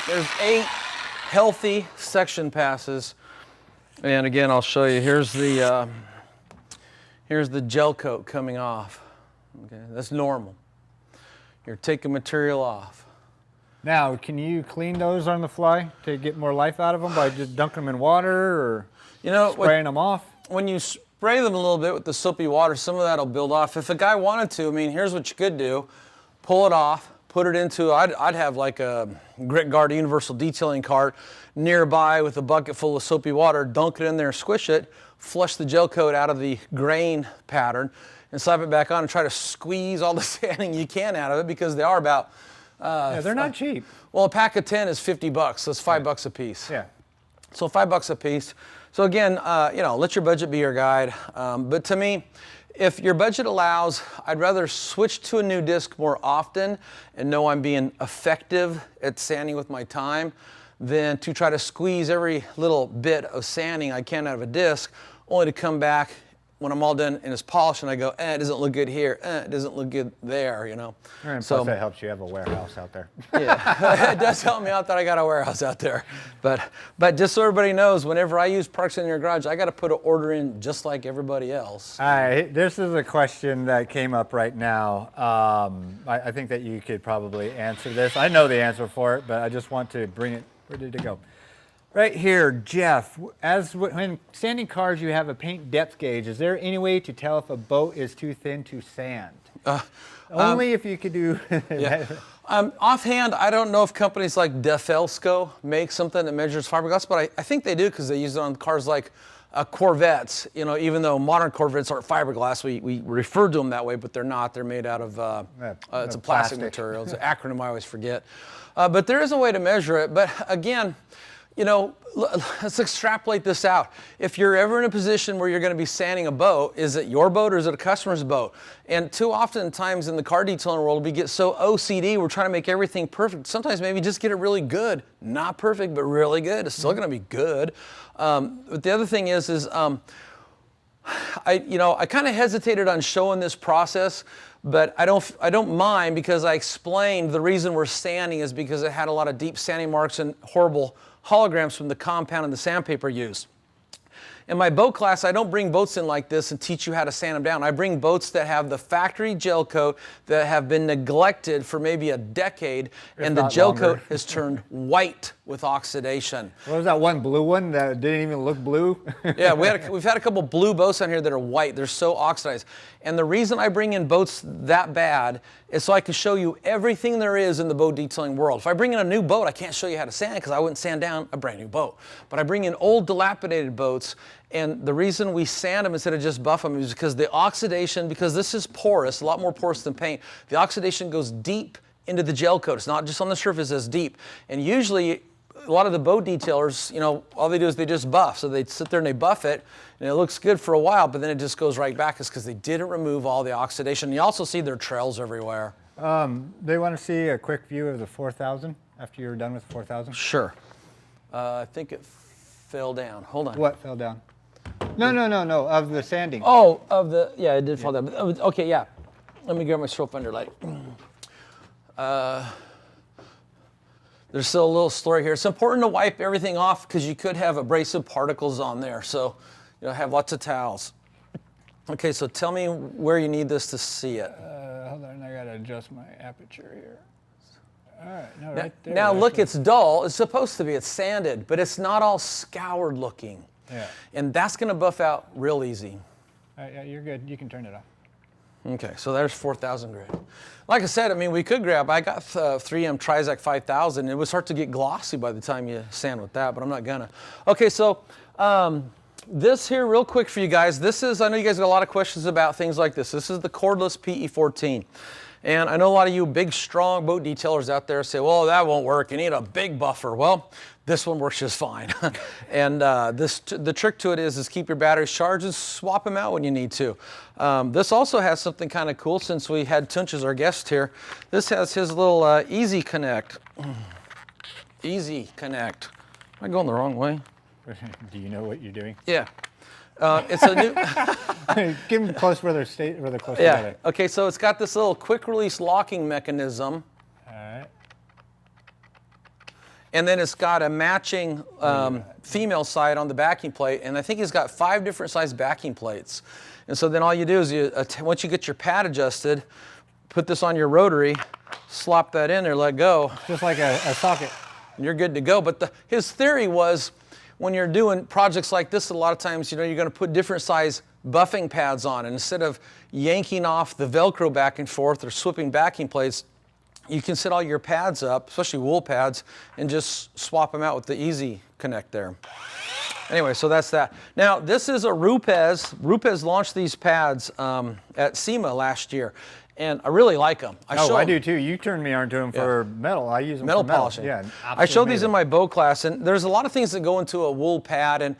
There's 8 healthy section passes. And again, I'll show you. Here's the gel coat coming off. Okay, that's normal. You're taking material off. Now, can you clean those on the fly to get more life out of them by just dunking them in water or spraying them off? When you spray them a little bit with the soapy water, some of that will build off. If a guy wanted to, I mean, here's what you could do. Pull it off, put it into, I'd have like a Grit Guard universal detailing cart nearby with a bucket full of soapy water, dunk it in there, squish it, flush the gel coat out of the grain pattern, and slap it back on and try to squeeze all the sanding you can out of it, because they are about... yeah, they're not cheap. Well, a pack of 10 is $50, so it's $5 a piece. Yeah. So $5 a piece. So again, let your budget be your guide. But to me, if your budget allows, I'd rather switch to a new disc more often and know I'm being effective at sanding with my time than to try to squeeze every little bit of sanding I can out of a disc, only to come back when I'm all done and it's polished and I go, it doesn't look good here, it doesn't look good there, you know. And plus that helps you have a warehouse out there. Yeah, it does help me out that I got a warehouse out there. But just so everybody knows, whenever I use parts in your garage, I got to put an order in just like everybody else. All right, this is a question that came up right now. I think that you could probably answer this. I know the answer for it, but I just want to bring it. Where did it go? Right here, Jeff, when sanding cars, you have a paint depth gauge. Is there any way to tell if a boat is too thin to sand? Only if you could do yeah. Offhand, I don't know if companies like DeFelsco make something that measures fiberglass, but I think they do because they use it on cars like Corvettes. You know, even though modern Corvettes aren't fiberglass, we refer to them that way, but they're not. They're made out of, it's a plastic material. It's an acronym I always forget. But there is a way to measure it. But again, you know, let's extrapolate this out. If you're ever in a position where you're going to be sanding a boat, is it your boat or is it a customer's boat? And too often times in the car detailing world, we get so OCD, we're trying to make everything perfect. Sometimes maybe just get it really good. Not perfect, but really good. It's still going to be good. But the other thing is I kind of hesitated on showing this process, but I don't mind because I explained the reason we're sanding is because it had a lot of deep sanding marks and horrible holograms from the compound and the sandpaper used. In my boat class, I don't bring boats in like this and teach you how to sand them down. I bring boats that have the factory gel coat that have been neglected for maybe a decade, and the gel coat has turned white with oxidation. What was that one blue one that didn't even look blue? Yeah, we've had a couple blue boats on here that are white. They're so oxidized. And the reason I bring in boats that bad is so I can show you everything there is in the boat detailing world. If I bring in a new boat, I can't show you how to sand because I wouldn't sand down a brand new boat. But I bring in old dilapidated boats, and the reason we sand them instead of just buff them is because the oxidation, because this is porous, a lot more porous than paint, the oxidation goes deep into the gel coat. It's not just on the surface, it's deep. And usually, a lot of the boat detailers, you know, all they do is they just buff. So they sit there and they buff it, and it looks good for a while, but then it just goes right back. It's because they didn't remove all the oxidation. You also see their trails everywhere. They want to see a quick view of the 4000 after you're done with 4000? Sure. I think it fell down. Hold on. What fell down? No, of the sanding. Oh, yeah, it did fall down. Okay, yeah. Let me grab my stroke under light. There's still a little slurry here. It's important to wipe everything off because you could have abrasive particles on there. So, you know, have lots of towels. Okay, so tell me where you need this to see it. Hold on, I gotta adjust my aperture here. All right, no, right there. Now look, it's dull. It's supposed to be. It's sanded, but it's not all scoured looking. Yeah. And that's going to buff out real easy. Yeah, you're good. You can turn it off. Okay, so there's 4,000 grit. Like I said, I mean, we could grab, I got 3M Trizac 5000. It would start to get glossy by the time you sand with that, but I'm not gonna. Okay, so this here real quick for you guys. This is, I know you guys got a lot of questions about things like this. This is the cordless PE14. And I know a lot of you big, strong boat detailers out there say, well, that won't work. You need a big buffer. Well, this one works just fine. And the trick to it is keep your batteries charged and swap them out when you need to. This also has something kind of cool since we had Tunch as our guest here. This has his little Easy Connect. Easy Connect. Am I going the wrong way? Do you know what you're doing? Yeah. It's a new. Give them close where they're close yeah. together. Okay, so it's got this little quick release locking mechanism. All right. And then it's got a matching female side on the backing plate, and I think it's got 5 different size backing plates. And so then all you do is once you get your pad adjusted, put this on your rotary, slop that in there, let go. Just like a socket. And you're good to go. But his theory was, when you're doing projects like this, a lot of times, you know, you're going to put different size buffing pads on, and instead of yanking off the Velcro back and forth or swapping backing plates, you can set all your pads up, especially wool pads, and just swap them out with the Easy Connect there. Anyway, so that's that. Now, this is a RUPES. RUPES launched these pads at SEMA last year. and I really like them. I do too. You turned me on to them for metal. I use them metal for metal polishing. Yeah, I showed these in my bow class, and there's a lot of things that go into a wool pad, and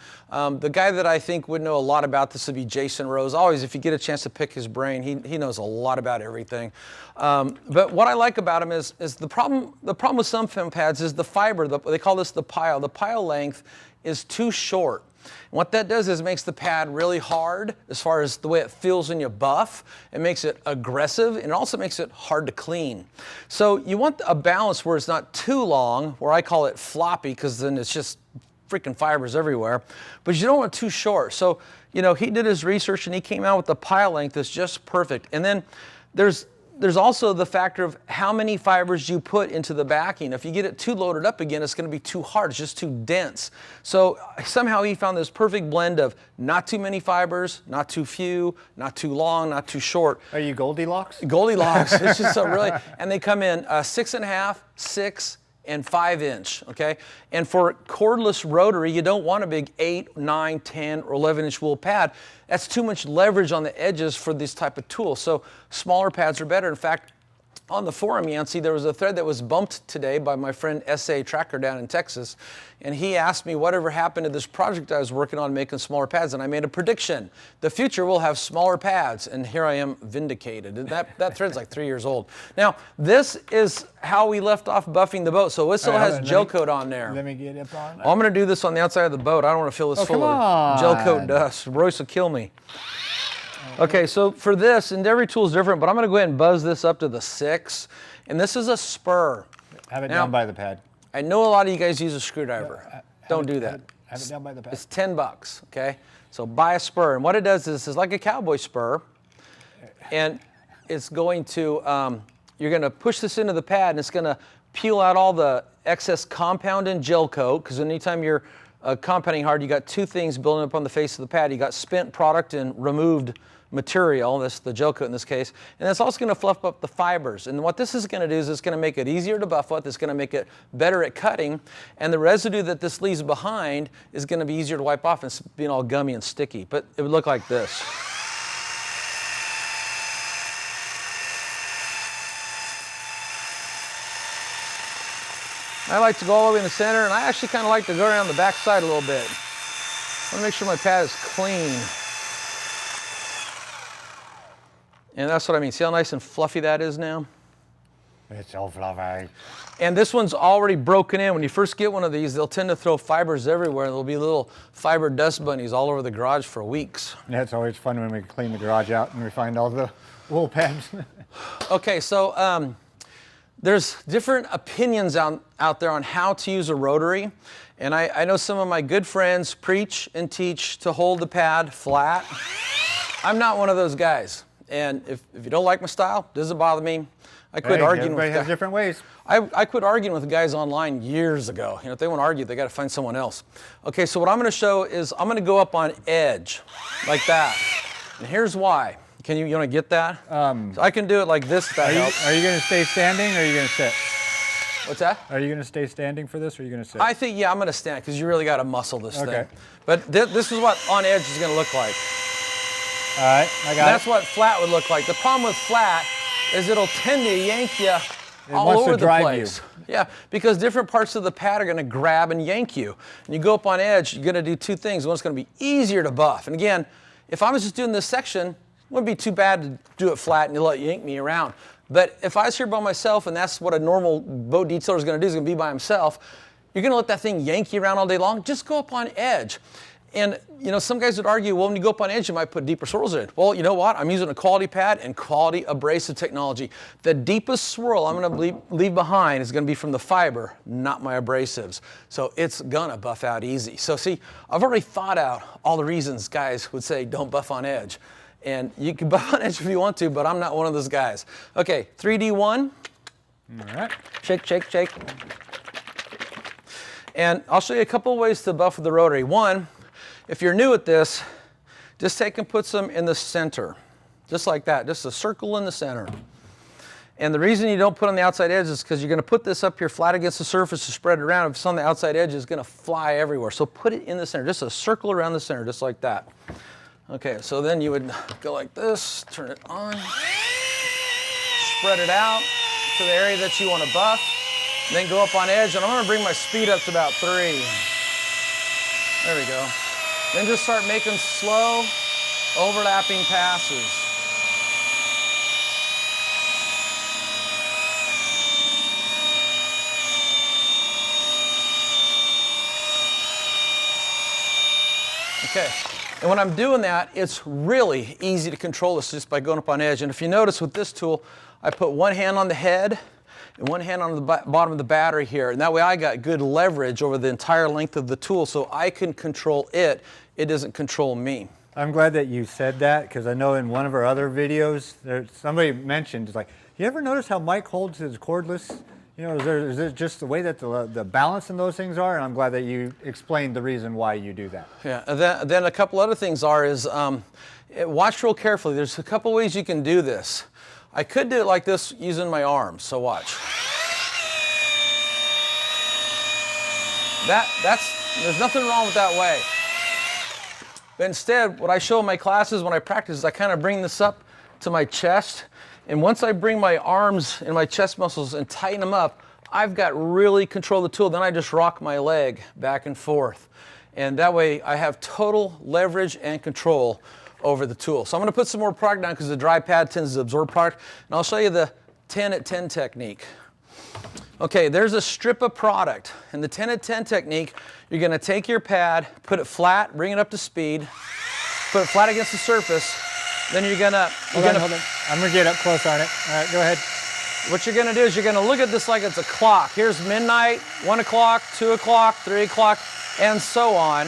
the guy that I think would know a lot about this would be Jason Rose. Always, if you get a chance to pick his brain, he knows a lot about everything. But what I like about him is the problem with some foam pads is the fiber. They call this the pile. The pile length is too short. And what that does is it makes the pad really hard as far as the way it feels when you buff. It makes it aggressive, and it also makes it hard to clean. So you want a balance where it's not too long, where I call it floppy, because then it's just freaking fibers everywhere. But you don't want it too short. So, you know, he did his research and he came out with the pile length that's just perfect. And then there's also the factor of how many fibers you put into the backing. If you get it too loaded up again, it's going to be too hard. It's just too dense. So somehow he found this perfect blend of not too many fibers, not too few, not too long, not too short. Are you Goldilocks? Goldilocks. It's just a really, and they come in 6.5, 6, and 5-inch, okay? And for cordless rotary, you don't want a big 8, 9, 10, or 11-inch wool pad. That's too much leverage on the edges for this type of tool. So smaller pads are better. In fact, on the forum, Yancey, there was a thread that was bumped today by my friend S.A. Tracker down in Texas, and he asked me whatever happened to this project I was working on making smaller pads, and I made a prediction. The future will have smaller pads, and here I am vindicated. And that thread's like 3 years old. Now, this is how we left off buffing the boat. So it still has gel coat on there. Let me get up on that. I'm going to do this on the outside of the boat. I don't want to fill this full of gel coat dust. Royce will kill me. Okay, so for this, and every tool is different, but I'm going to go ahead and buzz this up to the 6. And this is a spur. Have it down by the pad. I know a lot of you guys use a screwdriver. Don't do that. Have it down by the pad. It's $10, okay? So buy a spur. And what it does is it's like a cowboy spur. And it's going to, you're going to push this into the pad, and it's going to peel out all the excess compound and gel coat, because anytime you're compounding hard, you got two things building up on the face of the pad. You got spent product and removed material, that's the gel coat in this case, and it's also going to fluff up the fibers. And what this is going to do is it's going to make it easier to buff with, it's going to make it better at cutting, and the residue that this leaves behind is going to be easier to wipe off and it's being all gummy and sticky. But it would look like this. I like to go all the way in the center, and I actually kind of like to go around the back side a little bit. I want to make sure my pad is clean. And that's what I mean. See how nice and fluffy that is now? It's so fluffy. And this one's already broken in. When you first get one of these, they'll tend to throw fibers everywhere. There'll be little fiber dust bunnies all over the garage for weeks. Yeah, it's always fun when we clean the garage out and we find all the wool pads. Okay, so there's different opinions out there on how to use a rotary. And I know some of my good friends preach and teach to hold the pad flat. I'm not one of those guys. And if you don't like my style, doesn't bother me. I quit arguing with guys. Everybody has different ways. I quit arguing with guys online years ago. You know, if they want to argue, they got to find someone else. Okay, so what I'm going to show is I'm going to go up on edge, like that. And here's why. You want to get that? So I can do it like this. If that helps. Are you going to stay standing or are you going to sit? What's that? Are you going to stay standing for this or are you going to sit? I think, yeah, I'm going to stand because you really got to muscle this thing. But this is what on edge is going to look like. All right, I got it. That's what flat would look like. The problem with flat is it'll tend to yank you all over the place. Yeah, because different parts of the pad are going to grab and yank you. And you go up on edge, you're going to do two things. One's going to be easier to buff. And again, if I was just doing this section, it wouldn't be too bad to do it flat and you let it yank me around. But if I was here by myself, and that's what a normal boat detailer is going to do, is going to be by himself, you're going to let that thing yank you around all day long. Just go up on edge. And, you know, some guys would argue, well, when you go up on edge, you might put deeper swirls in. Well, you know what? I'm using a quality pad and quality abrasive technology. The deepest swirl I'm going to leave behind is going to be from the fiber, not my abrasives. So it's going to buff out easy. So see, I've already thought out all the reasons guys would say don't buff on edge. And you can buff on edge if you want to, but I'm not one of those guys. Okay, 3D1. All right. Shake, shake, shake. And I'll show you a couple of ways to buff with the rotary. One, if you're new at this, just take and put some in the center, just like that, just a circle in the center. And the reason you don't put on the outside edge is because you're going to put this up here flat against the surface to spread it around. If it's on the outside edge, it's going to fly everywhere. So put it in the center, just a circle around the center, just like that. Okay, so then you would go like this, turn it on. spread it out to the area that you want to buff. And then go up on edge, and I'm going to bring my speed up to about 3. There we go. Then just start making slow, overlapping passes. Okay, and when I'm doing that, it's really easy to control this just by going up on edge. And if you notice with this tool, I put one hand on the head and one hand on the bottom of the battery here. And that way I got good leverage over the entire length of the tool so I can control it. It doesn't control me. I'm glad that you said that, because I know in one of our other videos, somebody mentioned, like, you ever notice how Mike holds his cordless? You know, is it just the way that the balance in those things are? And I'm glad that you explained the reason why you do that. Yeah, and then a couple other things is, watch real carefully. There's a couple ways you can do this. I could do it like this using my arms, so watch. There's nothing wrong with that way. But instead, what I show in my classes when I practice is I kind of bring this up to my chest. And once I bring my arms and my chest muscles and tighten them up, I've got really control of the tool. Then I just rock my leg back and forth. And that way I have total leverage and control over the tool. So I'm going to put some more product down because the dry pad tends to absorb product. And I'll show you the 10 at 10 technique. Okay, there's a strip of product. In the 10 at 10 technique, you're going to take your pad, put it flat, bring it up to speed, put it flat against the surface. Then you're going to... Hold on. I'm going to get up close on it. All right, go ahead. What you're going to do is you're going to look at this like it's a clock. Here's midnight, 1 o'clock, 2 o'clock, 3 o'clock, and so on.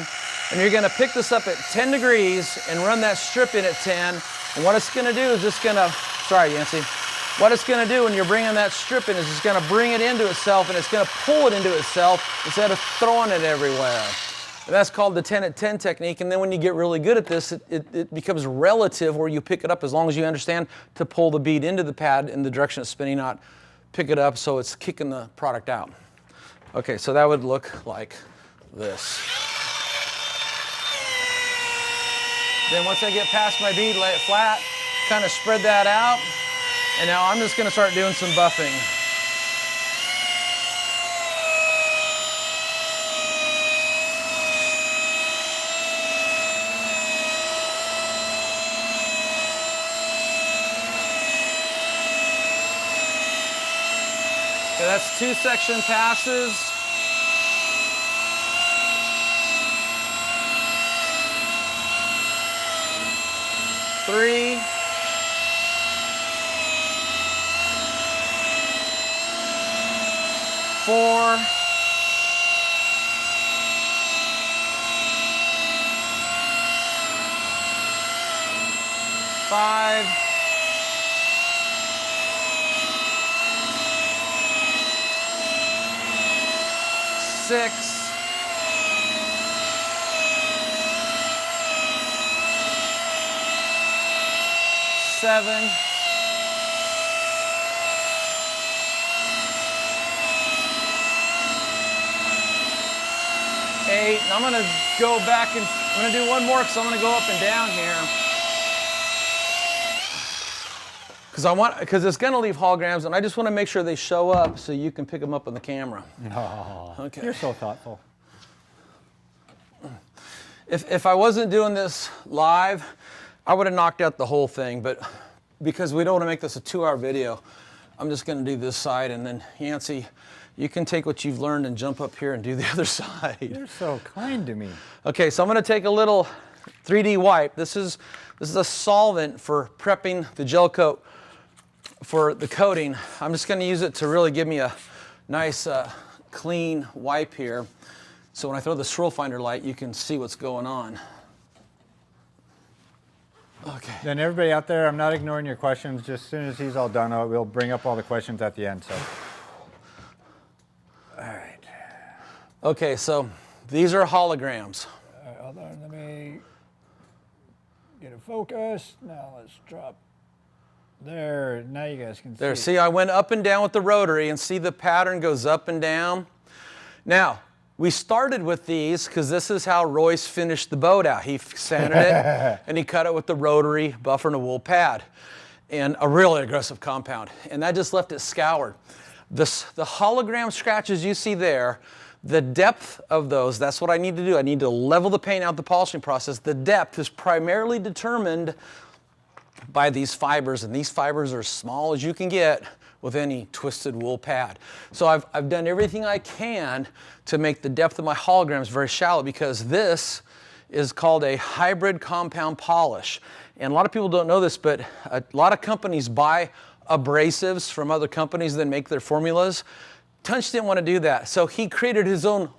And you're going to pick this up at 10 degrees and run that strip in at 10. And what it's going to do is it's going to... Sorry, Yancy. What it's going to do when you're bringing that strip in is it's going to bring it into itself, and it's going to pull it into itself instead of throwing it everywhere. And that's called the 10 at 10 technique. And then when you get really good at this, it becomes relative, where you pick it up as long as you understand to pull the bead into the pad in the direction it's spinning, not pick it up so it's kicking the product out. Okay, so that would look like this. Then once I get past my bead, lay it flat, kind of spread that out. And now I'm just going to start doing some buffing. Okay, that's 2 section passes. Three. 4. 5. 6. 7. 8. And I'm going to go back and I'm going to do one more because I'm going to go up and down here. Because it's going to leave holograms, and I just want to make sure they show up so you can pick them up on the camera. Oh, okay. You're so thoughtful. If I wasn't doing this live, I would have knocked out the whole thing, but because we don't want to make this a 2-hour video, I'm just going to do this side, and then Yancy, you can take what you've learned and jump up here and do the other side. You're so kind to me. Okay, so I'm going to take a little 3D wipe. This is a solvent for prepping the gel coat for the coating. I'm just going to use it to really give me a nice clean wipe here. So when I throw the swirl finder light, you can see what's going on. Okay. Then everybody out there, I'm not ignoring your questions. Just as soon as he's all done, we'll bring up all the questions at the end. So, all right. Okay, so these are holograms. All right, hold on, let me get a focus. Now let's drop there. Now you guys can see. There, see, I went up and down with the rotary, and see the pattern goes up and down. Now, we started with these because this is how Royce finished the boat out. He sanded it and he cut it with the rotary buffer and a wool pad. and a really aggressive compound. And that just left it scoured. The hologram scratches you see there, the depth of those, that's what I need to do. I need to level the paint out the polishing process. The depth is primarily determined by these fibers, and these fibers are as small as you can get with any twisted wool pad. So I've done everything I can to make the depth of my holograms very shallow, because this is called a hybrid compound polish. And a lot of people don't know this, but a lot of companies buy abrasives from other companies that make their formulas. Tunch didn't want to do that, so he created his own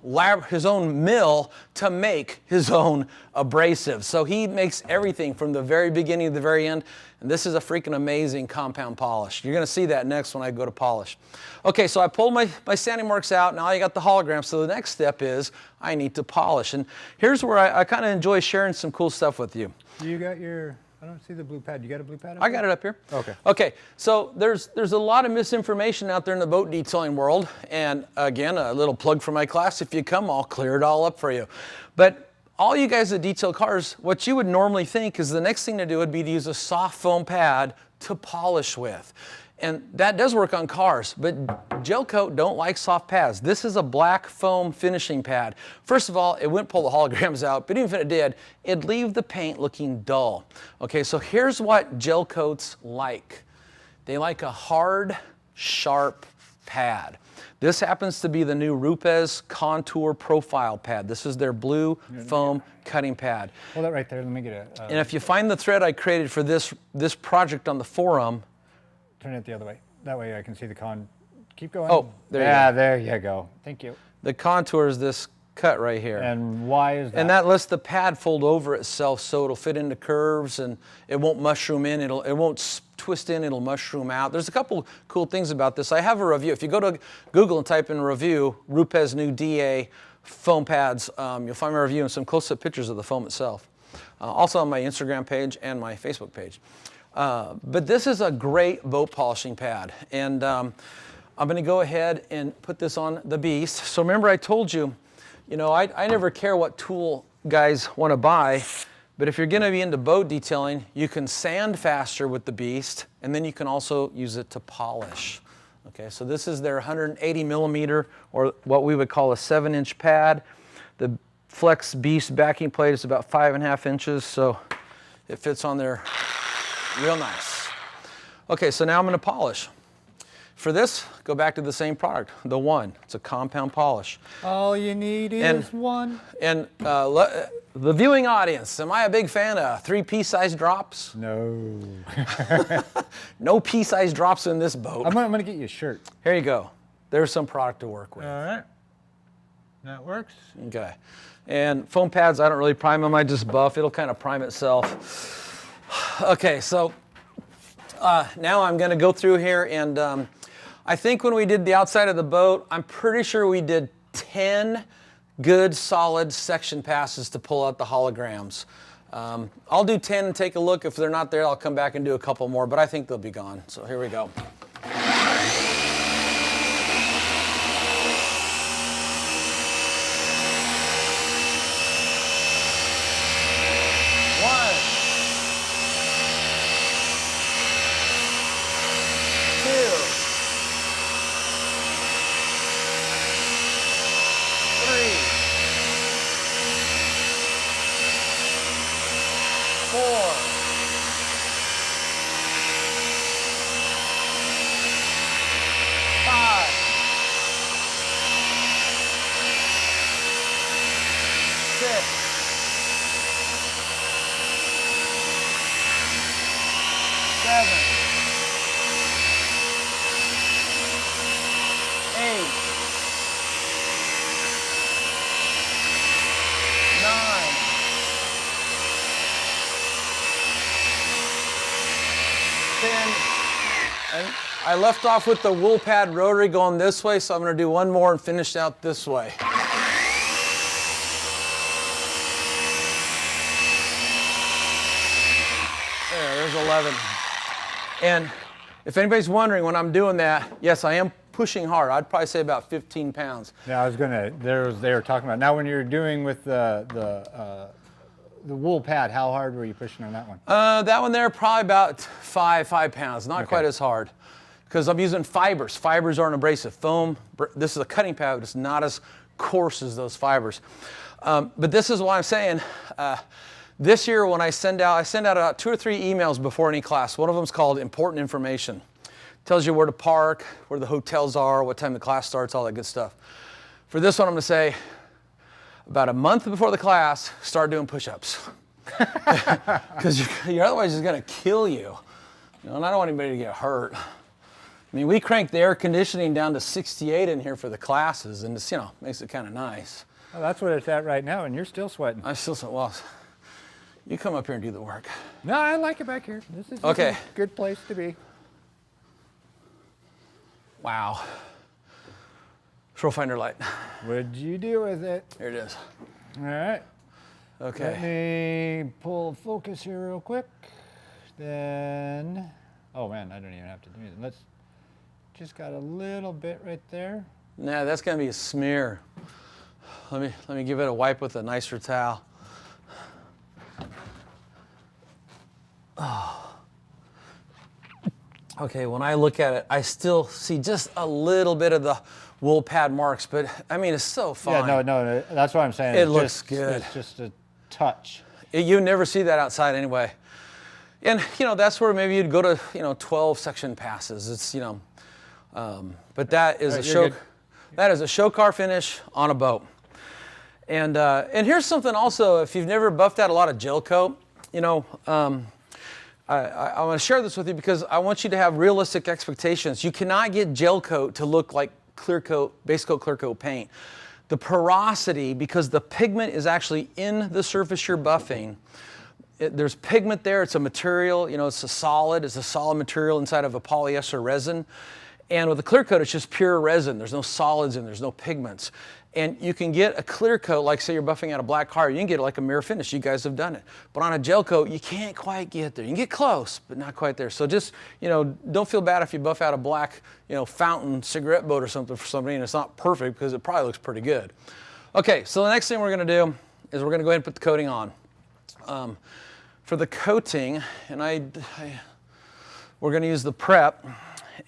mill to make his own abrasive. So he makes everything from the very beginning to the very end, and this is a freaking amazing compound polish. You're going to see that next when I go to polish. Okay, so I pulled my sanding marks out. Now I got the hologram, so the next step is I need to polish. And here's where I kind of enjoy sharing some cool stuff with you. You got your... I don't see the blue pad. You got a blue pad? I got it up here. Okay. Okay, so there's a lot of misinformation out there in the boat detailing world. And again, a little plug for my class. If you come, I'll clear it all up for you. But all you guys that detail cars, what you would normally think is the next thing to do would be to use a soft foam pad to polish with. And that does work on cars, but gel coat don't like soft pads. This is a black foam finishing pad. First of all, it wouldn't pull the holograms out, but even if it did, it'd leave the paint looking dull. Okay, so here's what gel coats like. They like a hard, sharp pad. This happens to be the new RUPES Contour Profile Pad. This is their blue foam cutting pad. Hold that right there, let me get it. And if you find the thread I created for this project on the forum, turn it the other way. That way I can see the Keep going. Oh, there you go. Yeah, there you go. Thank you. The contour is this cut right here. And why is that? And that lets the pad fold over itself so it'll fit into curves and it won't mushroom in. It won't twist in, it'll mushroom out. There's a couple cool things about this. I have a review. If you go to Google and type in review, RUPES new DA foam pads, you'll find my review and some close-up pictures of the foam itself. Also on my Instagram page and my Facebook page. But this is a great boat polishing pad, and I'm going to go ahead and put this on the Beast. So remember I told you, you know, I never care what tool guys want to buy, but if you're going to be into boat detailing, you can sand faster with the Beast, and then you can also use it to polish. Okay, so this is their 180 millimeter, or what we would call a 7-inch pad. The Flex Beast backing plate is about 5.5 inches, so it fits on there real nice. Okay, so now I'm going to polish. For this, go back to the same product, the One. It's a compound polish. All you need is one. And the viewing audience, am I a big fan of 3 pea-sized drops? No. No pea-sized drops in this boat. I'm going to get you a shirt. Here you go. There's some product to work with. All right. That works. Okay. And foam pads, I don't really prime them. I just buff. It'll kind of prime itself. Okay, so now I'm going to go through here, and I think when we did the outside of the boat, I'm pretty sure we did 10 good solid section passes to pull out the holograms. I'll do 10 and take a look. If they're not there, I'll come back and do a couple more, but I think they'll be gone. So here we go. I left off with the wool pad rotary going this way, so I'm going to do one more and finish out this way. There's 11. And if anybody's wondering when I'm doing that, yes, I am pushing hard. I'd probably say about 15 pounds. Yeah, I was going to, they were talking about, now when you're doing with the the wool pad, how hard were you pushing on that one? That one there, probably about 5 pounds, not quite as hard. Because I'm using fibers. Fibers aren't abrasive. Foam, this is a cutting pad, but it's not as coarse as those fibers. But this is what I'm saying. This year when I send out about 2 or 3 emails before any class. One of them is called Important Information. Tells you where to park, where the hotels are, what time the class starts, all that good stuff. For this one, I'm gonna say, about a month before the class, start doing push-ups. Because you're otherwise just gonna kill you. And I don't want anybody to get hurt. I mean, we cranked the air conditioning down to 68 in here for the classes, and it's, makes it kind of nice. Well, that's what it's at right now, and you're still sweating. I still sweat. Well, you come up here and do the work. No, I like it back here. This is okay. A good place to be. Wow. Throw finder light. What'd you do with it? Here it is. All right. Okay. Let me pull focus here real quick. Then, oh man, I don't even have to do anything. Just got a little bit right there. Nah, that's gonna be a smear. Let me give it a wipe with a nicer towel. Oh. Okay, when I look at it, I still see just a little bit of the wool pad marks, but I mean, it's so fine. Yeah, no, that's what I'm saying. It looks good. It's just a touch. You never see that outside anyway. And, that's where maybe you'd go to, 12 section passes. It's, but that is that is a show car finish on a boat. And here's something also, if you've never buffed out a lot of gel coat, I want to share this with you because I want you to have realistic expectations. You cannot get gel coat to look like clear coat, base coat, clear coat paint. The porosity, because the pigment is actually in the surface you're buffing, there's pigment there, it's a material, it's a solid material inside of a polyester resin. And with a clear coat, it's just pure resin. There's no solids in, there's no pigments. And you can get a clear coat, like say you're buffing out a black car, you can get it like a mirror finish. You guys have done it. But on a gel coat, you can't quite get there. You can get close, but not quite there. So just, don't feel bad if you buff out a black, fountain cigarette boat or something for somebody and it's not perfect because it probably looks pretty good. Okay, so the next thing we're gonna do is we're gonna go ahead and put the coating on. For the coating, and we're gonna use the prep.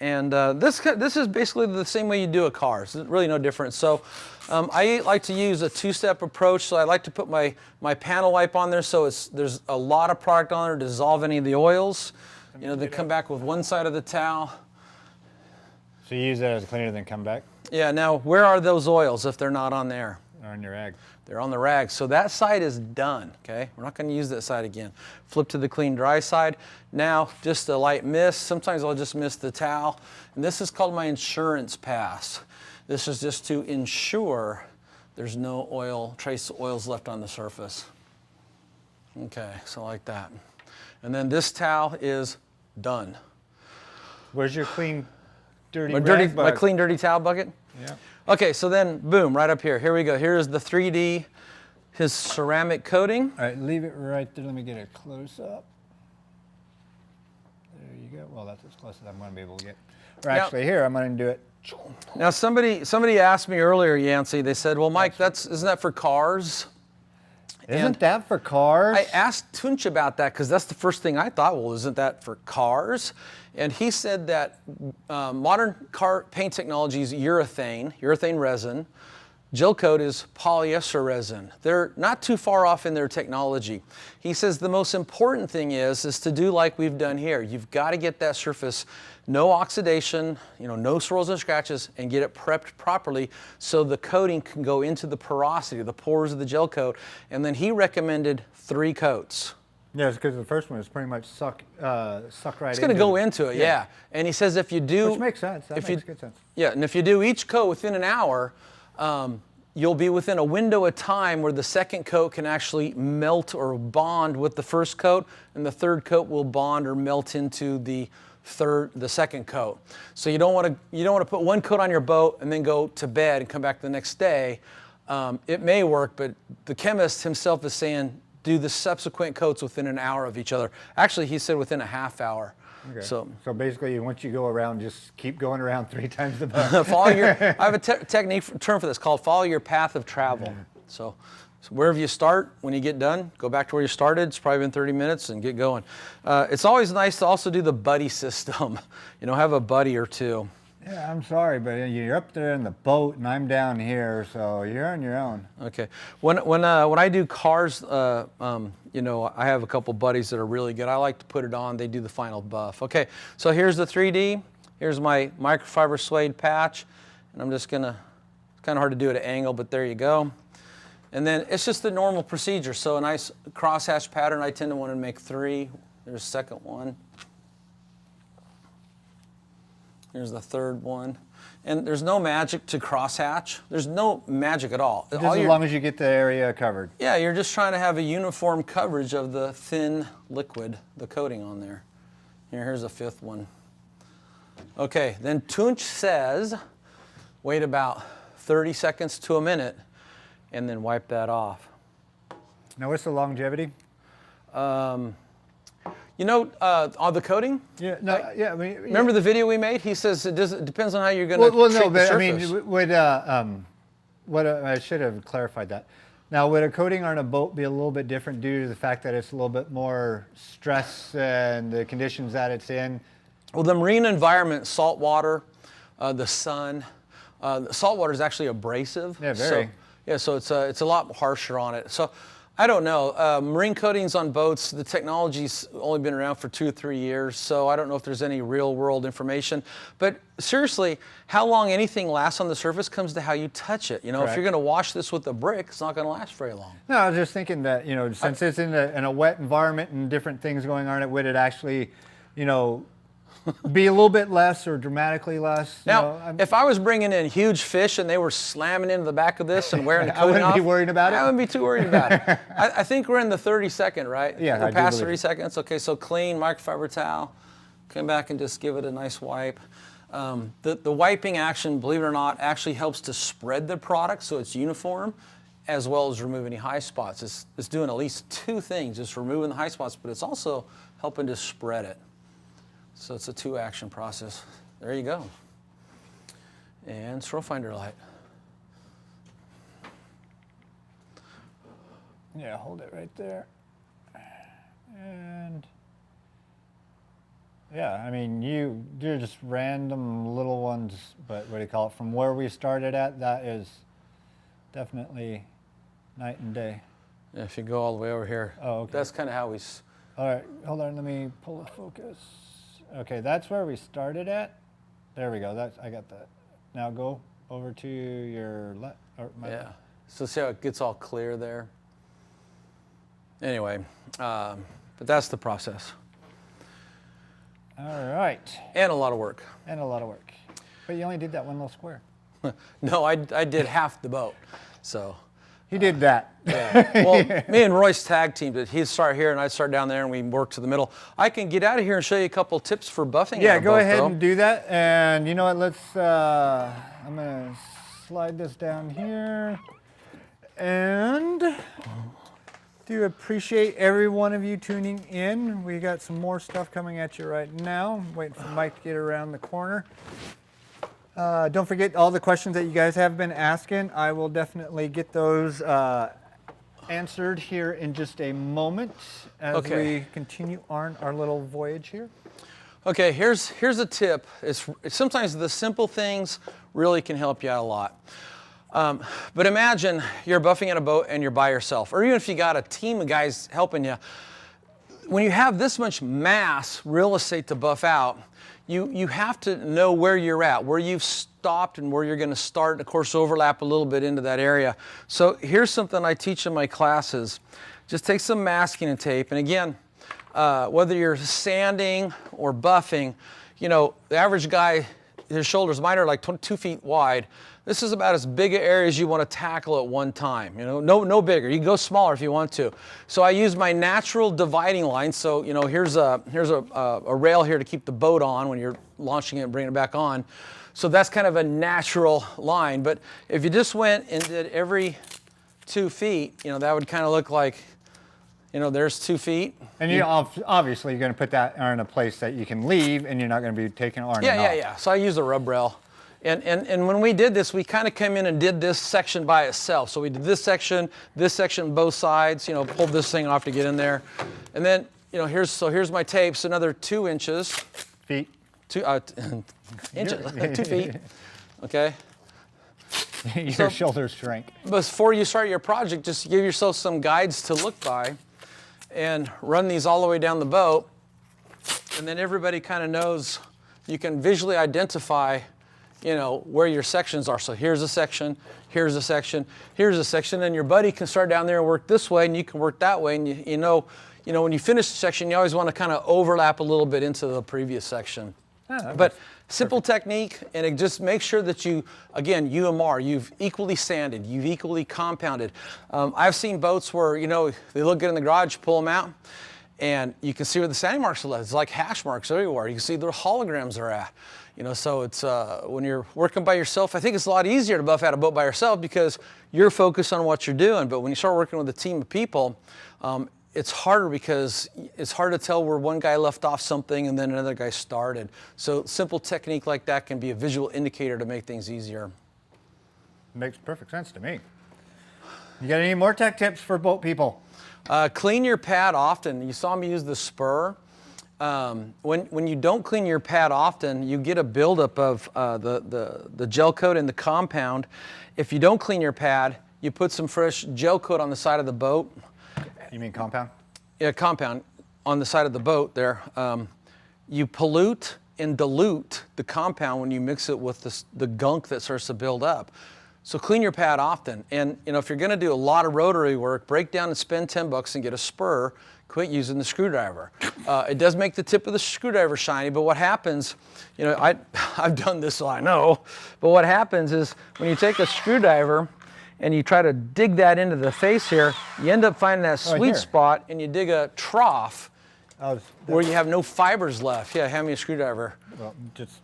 And this is basically the same way you do a car. It's really no different. So I like to use a 2-step approach. So I like to put my panel wipe on there so there's a lot of product on there to dissolve any of the oils. Then come back with one side of the towel. So you use that as a cleaner, then come back? Yeah, now where are those oils if they're not on there? They're on your rag. They're on the rag. So that side is done, okay? We're not gonna use that side again. Flip to the clean, dry side. Now, just a light mist. Sometimes I'll just mist the towel. And this is called my insurance pass. This is just to ensure there's no trace oils left on the surface. Okay, so like that. And then this towel is done. Where's your clean, dirty rag? My clean, dirty towel bucket? Yeah. Okay, so then, boom, right up here. Here we go. Here's the 3D, his ceramic coating. All right, leave it right there. Let me get a close up. There you go. Well, that's as close as I'm going to be able to get. Or actually, here, I'm going to do it. Now, somebody asked me earlier, Yancey, they said, well, Mike, isn't that for cars? Isn't that for cars? I asked Tunch about that because that's the first thing I thought, well, isn't that for cars? And he said that modern car paint technology is urethane resin. Gel coat is polyester resin. They're not too far off in their technology. He says the most important thing is to do like we've done here. You've got to get that surface, no oxidation, no swirls and scratches, and get it prepped properly so the coating can go into the porosity, the pores of the gel coat. And then he recommended 3 coats. Yeah, it's because the first one is pretty much suck right into it. It's going to go into it, yeah. And he says if you do... Which makes sense. That makes good sense. Yeah, and if you do each coat within an hour, you'll be within a window of time where the second coat can actually melt or bond with the first coat, and the third coat will bond or melt into the second coat. So you don't want to put one coat on your boat and then go to bed and come back the next day. It may work, but the chemist himself is saying do the subsequent coats within an hour of each other. Actually, he said within a half hour. Okay. So basically, once you go around, just keep going around 3 times the boat. I have a technique term for this called follow your path of travel. So So wherever you start, when you get done, go back to where you started. It's probably been 30 minutes and get going. It's always nice to also do the buddy system. You know, have a buddy or two. Yeah, I'm sorry, but you're up there in the boat and I'm down here, so you're on your own. Okay. When I do cars, you know, I have a couple buddies that are really good. I like to put it on. They do the final buff. Okay, so here's the 3D. Here's my microfiber suede patch. And I'm just gonna, it's kind of hard to do at an angle, but there you go. And then it's just the normal procedure. So a nice crosshatch pattern. I tend to want to make 3. There's a second one. Here's the third one. And there's no magic to crosshatch. There's no magic at all. Just as long as you get the area covered. Yeah, you're just trying to have a uniform coverage of the thin liquid, the coating on there. Here's a 5th one. Okay, then Tunch says, wait about 30 seconds to a minute, and then wipe that off. Now, what's the longevity? You know, on the coating? Yeah, no, yeah. I mean, remember the video we made? He says it depends on how you're going to well, treat no, the but surface. I mean, I should have clarified that. Now, would a coating on a boat be a little bit different due to the fact that it's a little bit more stress and the conditions that it's in? Well, the marine environment, salt water, the sun, salt water is actually abrasive. Yeah, very. So it's a lot harsher on it. So I don't know. Marine coatings on boats, the technology's only been around for 2 or 3 years, so I don't know if there's any real world information. But seriously, how long anything lasts on the surface comes to how you touch it. You know, Correct. if you're going to wash this with a brick, it's not going to last very long. No, I was just thinking that, you know, since it's in a wet environment and different things going on, would it actually, you know, be a little bit less or dramatically less? Now, if I was bringing in huge fish and they were slamming into the back of this and wearing the coating I wouldn't be worried about it? I wouldn't be too worried about it. I think we're in the 30-second, right? Yeah, we're I do past believe 30 seconds. Okay, so clean microfiber towel. Come back and just give it a nice wipe. The wiping action, believe it or not, actually helps to spread the product so it's uniform, as well as remove any high spots. It's doing at least 2 things. It's removing the high spots, but it's also helping to spread it. So it's a 2-action process. There you go. And stroke finder light. Yeah, hold it right there. And yeah, I mean, you're just random little ones, but what do you call it? From where we started at, that is definitely night and day. Yeah, if you go all the way over here. Oh, okay. That's kind of how we... All right, hold on, let me pull the focus. Okay, that's where we started at. There we go, I got that. Now go over to your left. Yeah, so see how it gets all clear there? Anyway, but that's the process. All right. And a lot of work. And a lot of work. But you only did that one little square. No, I did half the boat, so. He did that. Yeah. Well, me and Royce tag teamed it. He'd start here and I'd start down there and we work to the middle. I can get out of here and show you a couple tips for buffing. Yeah, go ahead and do that. And you know what, I'm gonna slide this down here. And do appreciate every one of you tuning in. We got some more stuff coming at you right now. I'm waiting for Mike to get around the corner. Don't forget all the questions that you guys have been asking. I will definitely get those answered here in just a moment as we continue on our little voyage here. Okay, here's a tip. It's sometimes the simple things really can help you out a lot. But imagine you're buffing in a boat and you're by yourself, or even if you got a team of guys helping you. When you have this much mass real estate to buff out, you have to know where you're at, where you've stopped and where you're going to start, and of course overlap a little bit into that area. So here's something I teach in my classes. Just take some masking tape, and again, whether you're sanding or buffing, you know, the average guy, his shoulders, mine are like 2 feet wide. This is about as big an area as you want to tackle at one time. You know, no bigger. You can go smaller if you want to. So I use my natural dividing line. So you know, here's a rail here to keep the boat on when you're launching it and bringing it back on. So that's kind of a natural line. But if you just went and did every 2 feet, you know, that would kind of look like, you know, there's 2 feet. And you obviously you're going to put that in a place that you can leave, and you're not going to be taking it on and off. Yeah. So I use a rub rail. And when we did this, we kind of came in and did this section by itself. So we did this section, both sides, you know, pulled this thing off to get in there. And then, you know, here's my tapes, another 2 inches. Feet. 2 inches, 2 feet, okay? Your shoulders shrink. Before you start your project, just give yourself some guides to look by and run these all the way down the boat. And then everybody kind of knows, you can visually identify, you know, where your sections are. So here's a section, here's a section, here's a section, and your buddy can start down there and work this way, and you can work that way. And you know, when you finish the section, you always want to kind of overlap a little bit into the previous section. But simple technique, and it just makes sure that you, again, UMR, you've equally sanded, you've equally compounded. I've seen boats where, you know, they look good in the garage, pull them out, and you can see where the sanding marks are left. It's like hash marks everywhere. You can see the holograms are at. You know, so it's when you're working by yourself, I think it's a lot easier to buff out a boat by yourself because you're focused on what you're doing. But when you start working with a team of people, it's harder because it's hard to tell where one guy left off something and then another guy started. So simple technique like that can be a visual indicator to make things easier. Makes perfect sense to me. You got any more tech tips for boat people? Clean your pad often. You saw me use the spur. When you don't clean your pad often, you get a buildup of the gel coat in the compound. If you don't clean your pad, you put some fresh gel coat on the side of the boat. You mean compound? Yeah, compound on the side of the boat there. You pollute and dilute the compound when you mix it with the gunk that starts to build up. So clean your pad often. And you know, if you're going to do a lot of rotary work, break down and spend $10 and get a spur. Quit using the screwdriver. It does make the tip of the screwdriver shiny, but what happens, you know, I've done this, so I know, but what happens is when you take a screwdriver and you try to dig that into the face here, you end up finding that sweet spot and you dig a trough where you have no fibers left. Yeah, hand me a screwdriver. Well, just...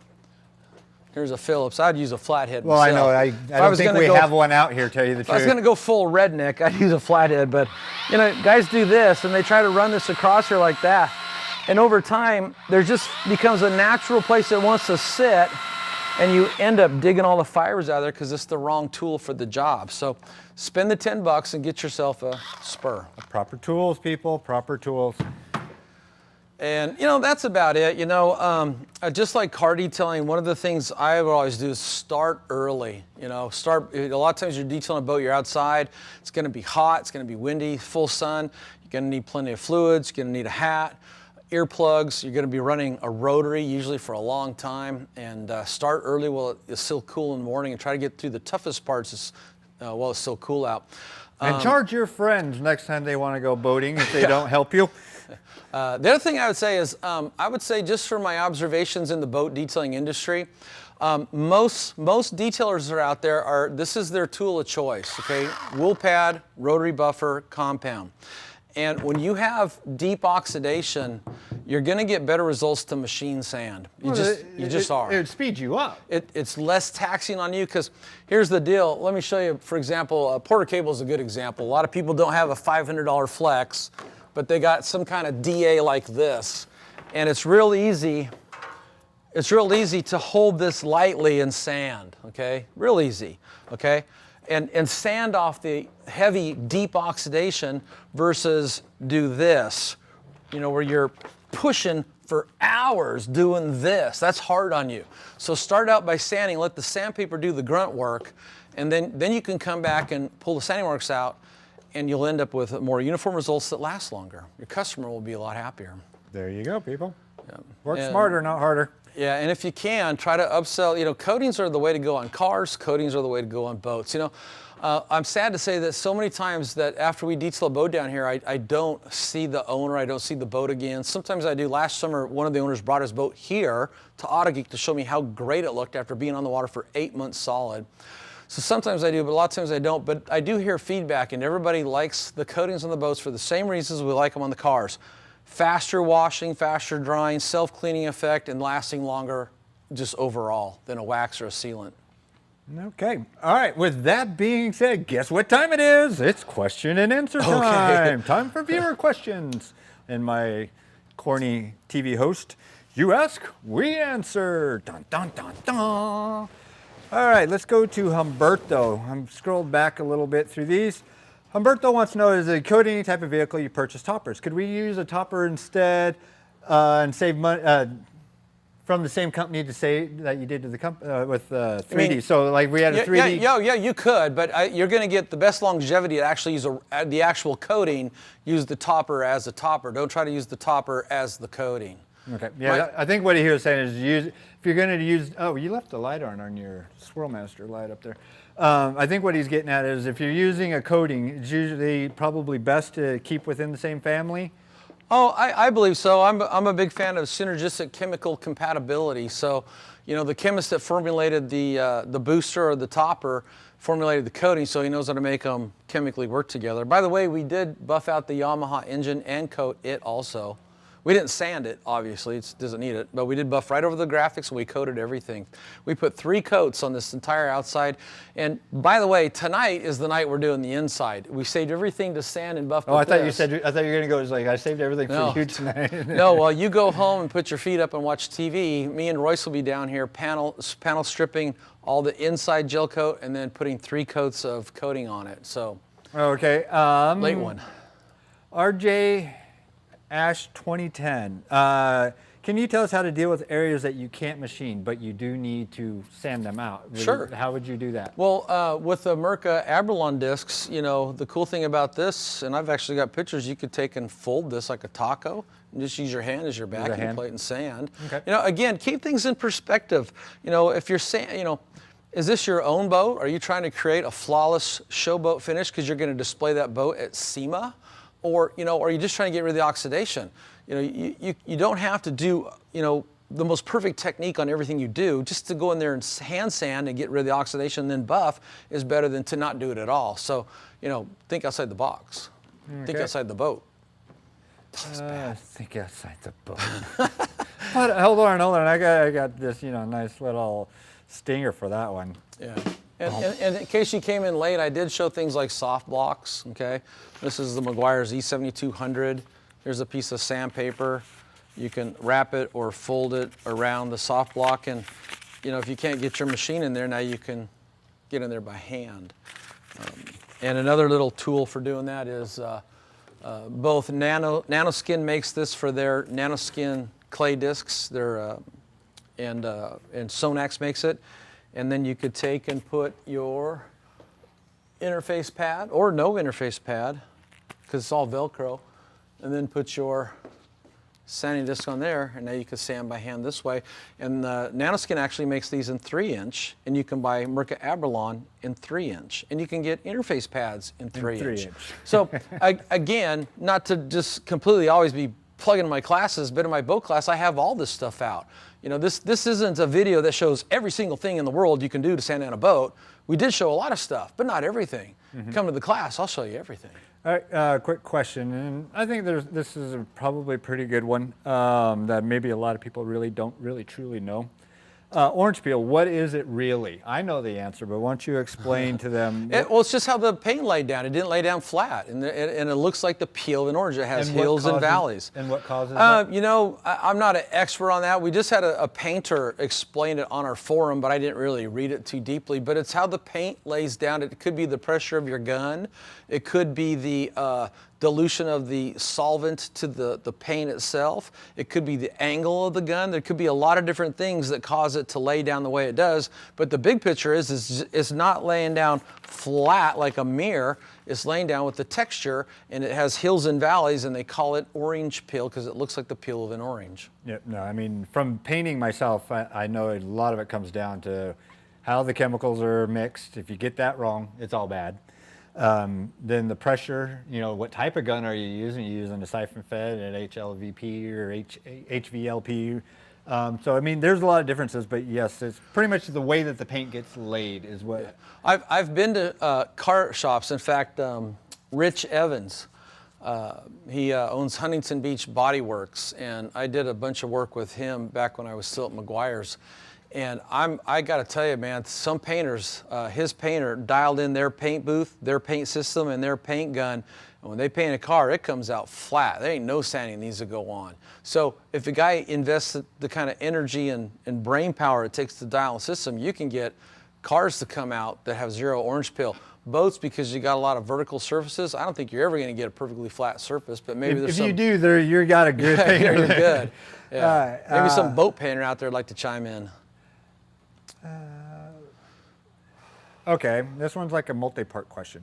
Here's a Phillips. I'd use a flathead Well, myself. I know. I don't think we have one out here, tell you the truth. If I was going to go full redneck, I'd use a flathead. But, you know, guys do this, and they try to run this across here like that. And over time, there just becomes a natural place that wants to sit, and you end up digging all the fibers out of there because it's the wrong tool for the job. So spend the $10 and get yourself a spur. Proper tools, people, proper tools. And, you know, that's about it. You know, just like car detailing, one of the things I would always do is start early. You know, a lot of times you're detailing a boat, you're outside, it's going to be hot, it's going to be windy, full sun, you're going to need plenty of fluids, you're going to need a hat, earplugs, you're going to be running a rotary, usually for a long time, and start early while it's still cool in the morning and try to get through the toughest parts while it's still cool out. And charge your friends next time they want to go boating if they don't help you. The other thing I would say is, I would say just from my observations in the boat detailing industry, most detailers that are out there this is their tool of choice, okay? Wool pad, rotary buffer, compound. And when you have deep oxidation, you're going to get better results to machine sand. You just are. It speeds you up. It's less taxing on you because here's the deal. Let me show you, for example, Porter Cable is a good example. A lot of people don't have a $500 flex, but they got some kind of DA like this. And it's real easy. It's real easy to hold this lightly in sand, okay? Real easy, okay? And sand off the heavy, deep oxidation versus do this, you know, where you're pushing for hours doing this. That's hard on you. So start out by sanding, let the sandpaper do the grunt work, and then you can come back and pull the sanding marks out, and you'll end up with more uniform results that last longer. Your customer will be a lot happier. There you go, people. Yeah. Work smarter, not harder. Yeah, and if you can, try to upsell. You know, coatings are the way to go on cars. Coatings are the way to go on boats. You know, I'm sad to say that so many times that after we detail a boat down here, I don't see the owner. I don't see the boat again. Sometimes I do. Last summer, one of the owners brought his boat here to Autogeek to show me how great it looked after being on the water for 8 months solid. So sometimes I do, but a lot of times I don't. But I do hear feedback, and everybody likes the coatings on the boats for the same reasons we like them on the cars. Faster washing, faster drying, self-cleaning effect, and lasting longer just overall than a wax or a sealant. Okay. All right. With that being said, guess what time it is? It's question and answer time. Okay. Time for viewer questions. And my corny TV host, you ask, we answer. Dun, dun, dun, dun. All right, let's go to Humberto. I'm scrolled back a little bit through these. Humberto wants to know, is it coating any type of vehicle you purchase toppers? Could we use a topper instead and save money from the same company to say that you did to the with 3D? I mean, so like we had a 3D. Yeah, you could, but you're going to get the best longevity to actually use the actual coating. Use the topper as a topper. Don't try to use the topper as the coating. Okay. Yeah, I think what he was saying is if you're going to use. Oh, you left the light on your Swirl Master light up there. I think what he's getting at is if you're using a coating, it's usually probably best to keep within the same family. Oh, I believe so. I'm a big fan of synergistic chemical compatibility. So, you know, the chemist that formulated the booster or the topper formulated the coating, so he knows how to make them chemically work together. By the way, we did buff out the Yamaha engine and coat it also. We didn't sand it, obviously, it doesn't need it, but we did buff right over the graphics and we coated everything. We put 3 coats on this entire outside. And by the way, tonight is the night we're doing the inside. We saved everything to sand and buff. Oh, I thought you were going to go, like, I saved everything for you tonight. No, well, you go home and put your feet up and watch TV. Me and Royce will be down here panel stripping all the inside gel coat and then putting 3 coats of coating on it. So, okay. late one. RJ Ash 2010. Can you tell us how to deal with areas that you can't machine, but you do need to sand them out? Sure. How would you do that? Well, with the Mirka Abralon discs, you know, the cool thing about this, and I've actually got pictures, you could take and fold this like a taco and just use your hand as your backing plate and sand. Okay. You know, again, keep things in perspective. You know, if you're saying, you know, is this your own boat? Are you trying to create a flawless showboat finish because you're going to display that boat at SEMA? Or, you know, are you just trying to get rid of the oxidation? You know, you don't have to do, you know, the most perfect technique on everything you do. Just to go in there and hand sand and get rid of the oxidation and then buff is better than to not do it at all. So, you know, think outside the box. Okay. Think outside the boat. Think outside the boat. But hold on. I got this, you know, nice little stinger for that one. Yeah. And in case you came in late, I did show things like soft blocks, okay? This is the Meguiar's E7200. Here's a piece of sandpaper. You can wrap it or fold it around the soft block, and you know, if you can't get your machine in there, now you can get in there by hand. And another little tool for doing that is both Nanoskin makes this for their Nanoskin clay discs, and Sonax makes it. And then you could take and put your interface pad, or no interface pad, because it's all Velcro, and then put your sanding disc on there, and now you can sand by hand this way. And Nanoskin actually makes these in 3-inch, and you can buy Mirka Abralon in 3-inch, and you can get interface pads in 3-inch. So again, not to just completely always be plugging my classes, but in my boat class, I have all this stuff out. You know, this isn't a video that shows every single thing in the world you can do to sand down a boat. We did show a lot of stuff, but not everything. Come to the class, I'll show you everything. All right, quick question, and I think this is probably a pretty good one that maybe a lot of people don't truly know. Orange peel, what is it really? I know the answer, but why don't you explain to them? Well, it's just how the paint laid down. It didn't lay down flat, and it looks like the peel of an orange. It has hills and valleys. And what causes that? You know, I'm not an expert on that. We just had a painter explain it on our forum, but I didn't really read it too deeply. But it's how the paint lays down. It could be the pressure of your gun. It could be the dilution of the solvent to the paint itself. It could be the angle of the gun. There could be a lot of different things that cause it to lay down the way it does. But the big picture is it's not laying down flat like a mirror. It's laying down with the texture, and it has hills and valleys, and they call it orange peel because it looks like the peel of an orange. Yep. No, I mean, from painting myself, I know a lot of it comes down to how the chemicals are mixed. If you get that wrong, it's all bad. Then the pressure, you know, what type of gun are you using? Are you using a siphon fed at HLVP or HVLP? So, I mean, there's a lot of differences, but yes, it's pretty much the way that the paint gets laid is what. Yeah. I've been to car shops. In fact, Rich Evans, he owns Huntington Beach Body Works, and I did a bunch of work with him back when I was still at Meguiar's. And I got to tell you, man, some painters, his painter dialed in their paint booth, their paint system, and their paint gun. And when they paint a car, it comes out flat. There ain't no sanding needs to go on. So if a guy invests the kind of energy and brain power it takes to dial a system, you can get cars to come out that have zero orange peel. Boats, because you got a lot of vertical surfaces, I don't think you're ever going to get a perfectly flat surface, but maybe If there's some... you do, you got a good thing. You're good. Yeah. Maybe Maybe some boat painter out there would like to chime in. Okay, this one's like a multi-part question.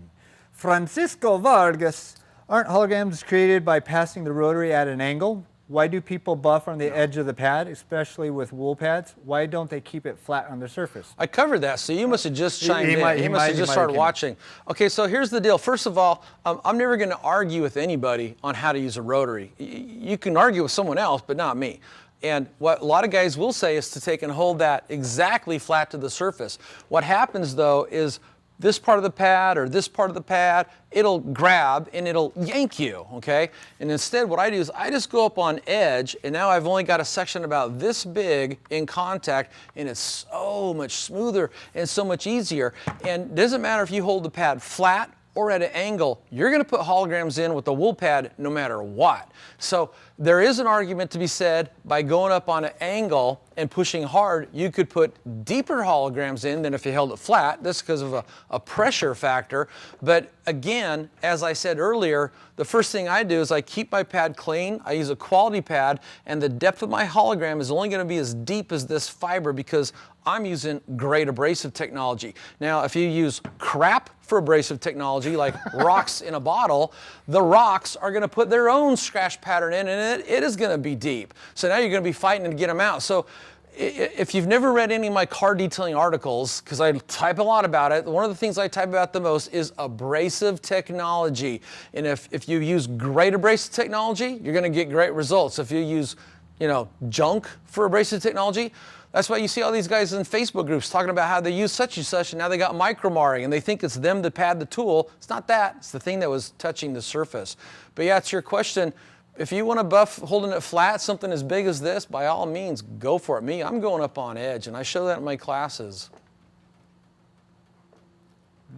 Francisco Vargas, aren't holograms created by passing the rotary at an angle? Why do people buff on the edge of the pad, especially with wool pads? Why don't they keep it flat on the surface? I covered that, so you must have just chimed in. He You must have just started watching. Okay, so here's the deal. First of all, I'm never going to argue with anybody on how to use a rotary. You can argue with someone else, but not me. And what a lot of guys will say is to take and hold that exactly flat to the surface. What happens, though, is this part of the pad or this part of the pad, it'll grab and it'll yank you, okay? And instead what I do is I just go up on edge, and now I've only got a section about this big in contact, and it's so much smoother and so much easier. And it doesn't matter if you hold the pad flat or at an angle, you're gonna put holograms in with the wool pad no matter what. So there is an argument to be said by going up on an angle and pushing hard, you could put deeper holograms in than if you held it flat. That's because of a pressure factor. But again, as I said earlier, the first thing I do is I keep my pad clean, I use a quality pad, and the depth of my hologram is only gonna be as deep as this fiber because I'm using great abrasive technology. Now, if you use crap for abrasive technology, like rocks in a bottle, the rocks are gonna put their own scratch pattern in, and it is gonna be deep. So now you're gonna be fighting to get them out. So if you've never read any of my car detailing articles, because I type a lot about it, one of the things I type about the most is abrasive technology. And if you use great abrasive technology, you're gonna get great results. If you use, junk for abrasive technology, that's why you see all these guys in Facebook groups talking about how they use such and such, and now they got micromarring, and they think it's them that pad the tool. It's not that. It's the thing that was touching the surface. But yeah, it's your question. If you want to buff holding it flat, something as big as this, by all means, go for it. I'm going up on edge, and I show that in my classes.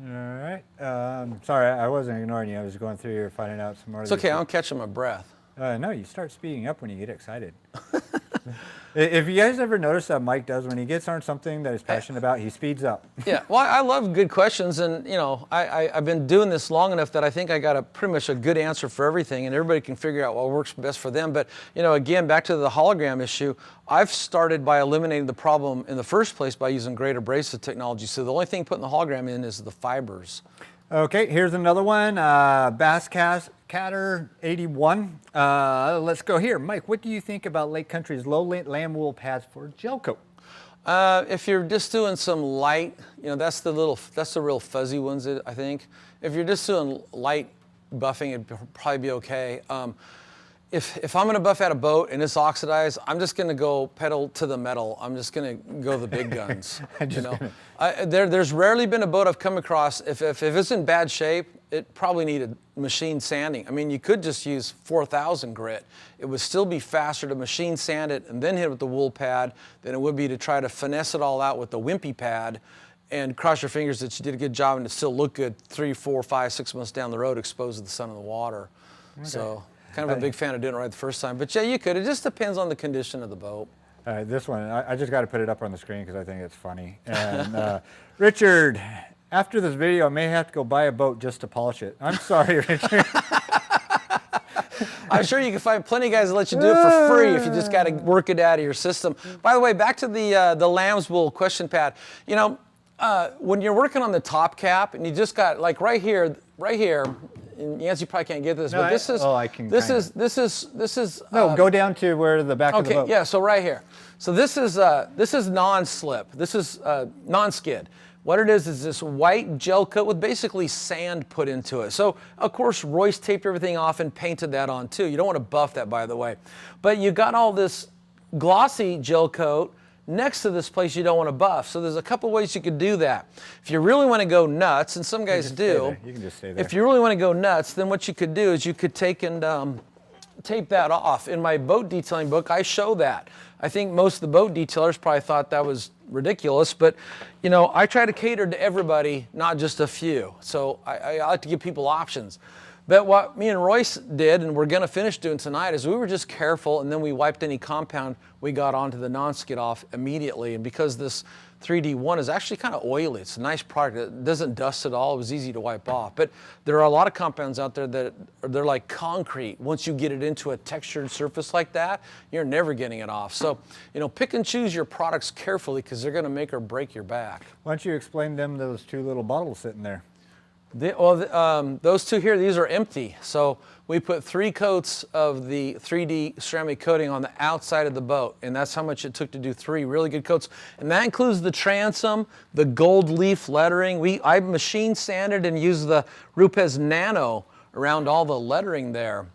All right. Sorry, I wasn't ignoring you. I was going through here finding out some more. It's okay. I'm catching my breath. No, you start speeding up when you get excited. If you guys ever notice that Mike does when he gets on something that he's passionate about, he speeds up. Yeah, well, I love good questions, and I've been doing this long enough that I think I got pretty much a good answer for everything, and everybody can figure out what works best for them. But again, back to the hologram issue, I've started by eliminating the problem in the first place by using great abrasive technology. So the only thing putting the hologram in is the fibers. Okay, here's another one, Basscatter 81. Let's go here. Mike, what do you think about Lake Country's low lamb wool pads for gel coat? If you're just doing some light, that's the real fuzzy ones, I think. If you're just doing light buffing, it'd probably be okay. If I'm gonna buff out a boat and it's oxidized, I'm just gonna go pedal to the metal. I'm just gonna go the big guns. There's rarely been a boat I've come across, if it's in bad shape, it probably needed machine sanding. I mean, you could just use 4000 grit. It would still be faster to machine sand it and then hit it with the wool pad than it would be to try to finesse it all out with the wimpy pad and cross your fingers that you did a good job and it still look good 3, 4, 5, 6 months down the road exposed to the sun and the water. Okay. So kind of a big fan of doing it right the first time. But yeah, you could. It just depends on the condition of the boat. This one, I just got to put it up on the screen because I think it's funny. And Richard, after this video, I may have to go buy a boat just to polish it. I'm sorry, Richard. I'm sure you can find plenty of guys that let you do it for free if you just got to work it out of your system. By the way, back to the lamb's wool question pad. When you're working on the top cap and you just got like right here, and Yancy probably can't get this, but this is. Oh, I can. This is. No, go down to where the back of the boat. Okay, yeah. So right here. So this is non-slip. This is non-skid. What it is this white gel coat with basically sand put into it. So of course Royce taped everything off and painted that on too. You don't want to buff that, by the way. But you got all this glossy gel coat next to this place you don't want to buff. So there's a couple ways you could do that. If you really want to go nuts, and some guys do, you can just stay there. If you really want to go nuts, then what you could do is you could take and tape that off. In my boat detailing book, I show that. I think most of the boat detailers probably thought that was ridiculous, but I try to cater to everybody, not just a few. So I like to give people options. But what me and Royce did, and we're going to finish doing tonight, is we were just careful, and then we wiped any compound we got onto the non-skid off immediately. And because 3D1 is actually kind of oily. It's a nice product. It doesn't dust at all. It was easy to wipe off. But there are a lot of compounds out there that they're like concrete. Once you get it into a textured surface like that, you're never getting it off. So, you know, pick and choose your products carefully because they're going to make or break your back. Why don't you explain them those two little bottles sitting there? Those two here, these are empty. So we put 3 coats of the 3D ceramic coating on the outside of the boat, and that's how much it took to do 3 really good coats. And that includes the transom, the gold leaf lettering. I machine sanded and used the RUPES Nano around all the lettering there.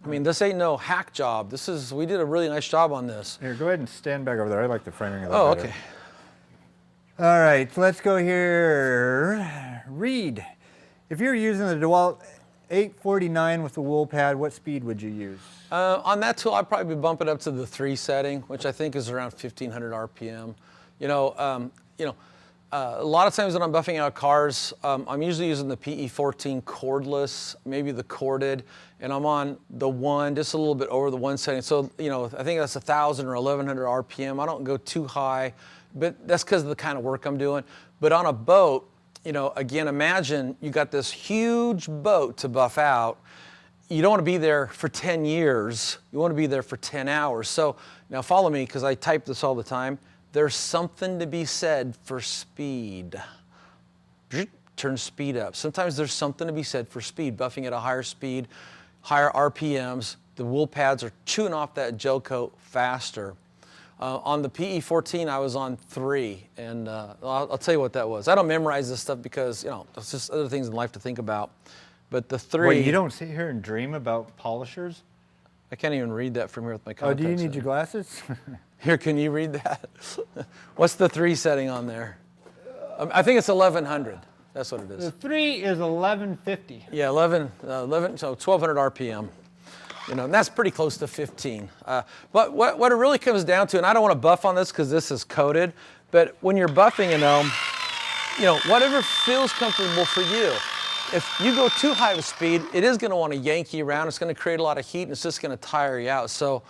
I mean, this ain't no hack job. We did a really nice job on this. Here, go ahead and stand back over there. I like the framing of that. Oh, better. okay. All right, let's go here. Reed, if you're using the DeWalt 849 with the wool pad, what speed would you use? On that tool, I'd probably bump it up to the 3 setting, which I think is around 1,500 RPM. A lot of times when I'm buffing out cars, I'm usually using the PE14 cordless, maybe the corded, and I'm on the 1, just a little bit over the 1 setting. So, you know, I think that's 1,000 or 1,100 RPM. I don't go too high, but that's because of the kind of work I'm doing. But on a boat, you know, again, imagine you got this huge boat to buff out. You don't want to be there for 10 years. You want to be there for 10 hours. So now follow me because I type this all the time. There's something to be said for speed. Turn speed up. Sometimes there's something to be said for speed. Buffing at a higher speed, higher RPMs. The wool pads are chewing off that gel coat faster. On the PE14, I was on 3, and I'll tell you what that was. I don't memorize this stuff because, you know, it's just other things in life to think about. But the 3... Wait, you don't sit here and dream about polishers? I can't even read that from here with my contacts. Oh, do you need your glasses? Here, can you read that? What's the 3 setting on there? I think it's 1,100. That's what it is. The 3 is 1150. Yeah, 11, so 1,200 RPM. You know, and that's pretty close to 15. But what it really comes down to, and I don't want to buff on this because this is coated, but when you're buffing, you know, whatever feels comfortable for you. If you go too high of a speed, it is going to want to yank you around. It's going to create a lot of heat, and it's just going to tire you out. So,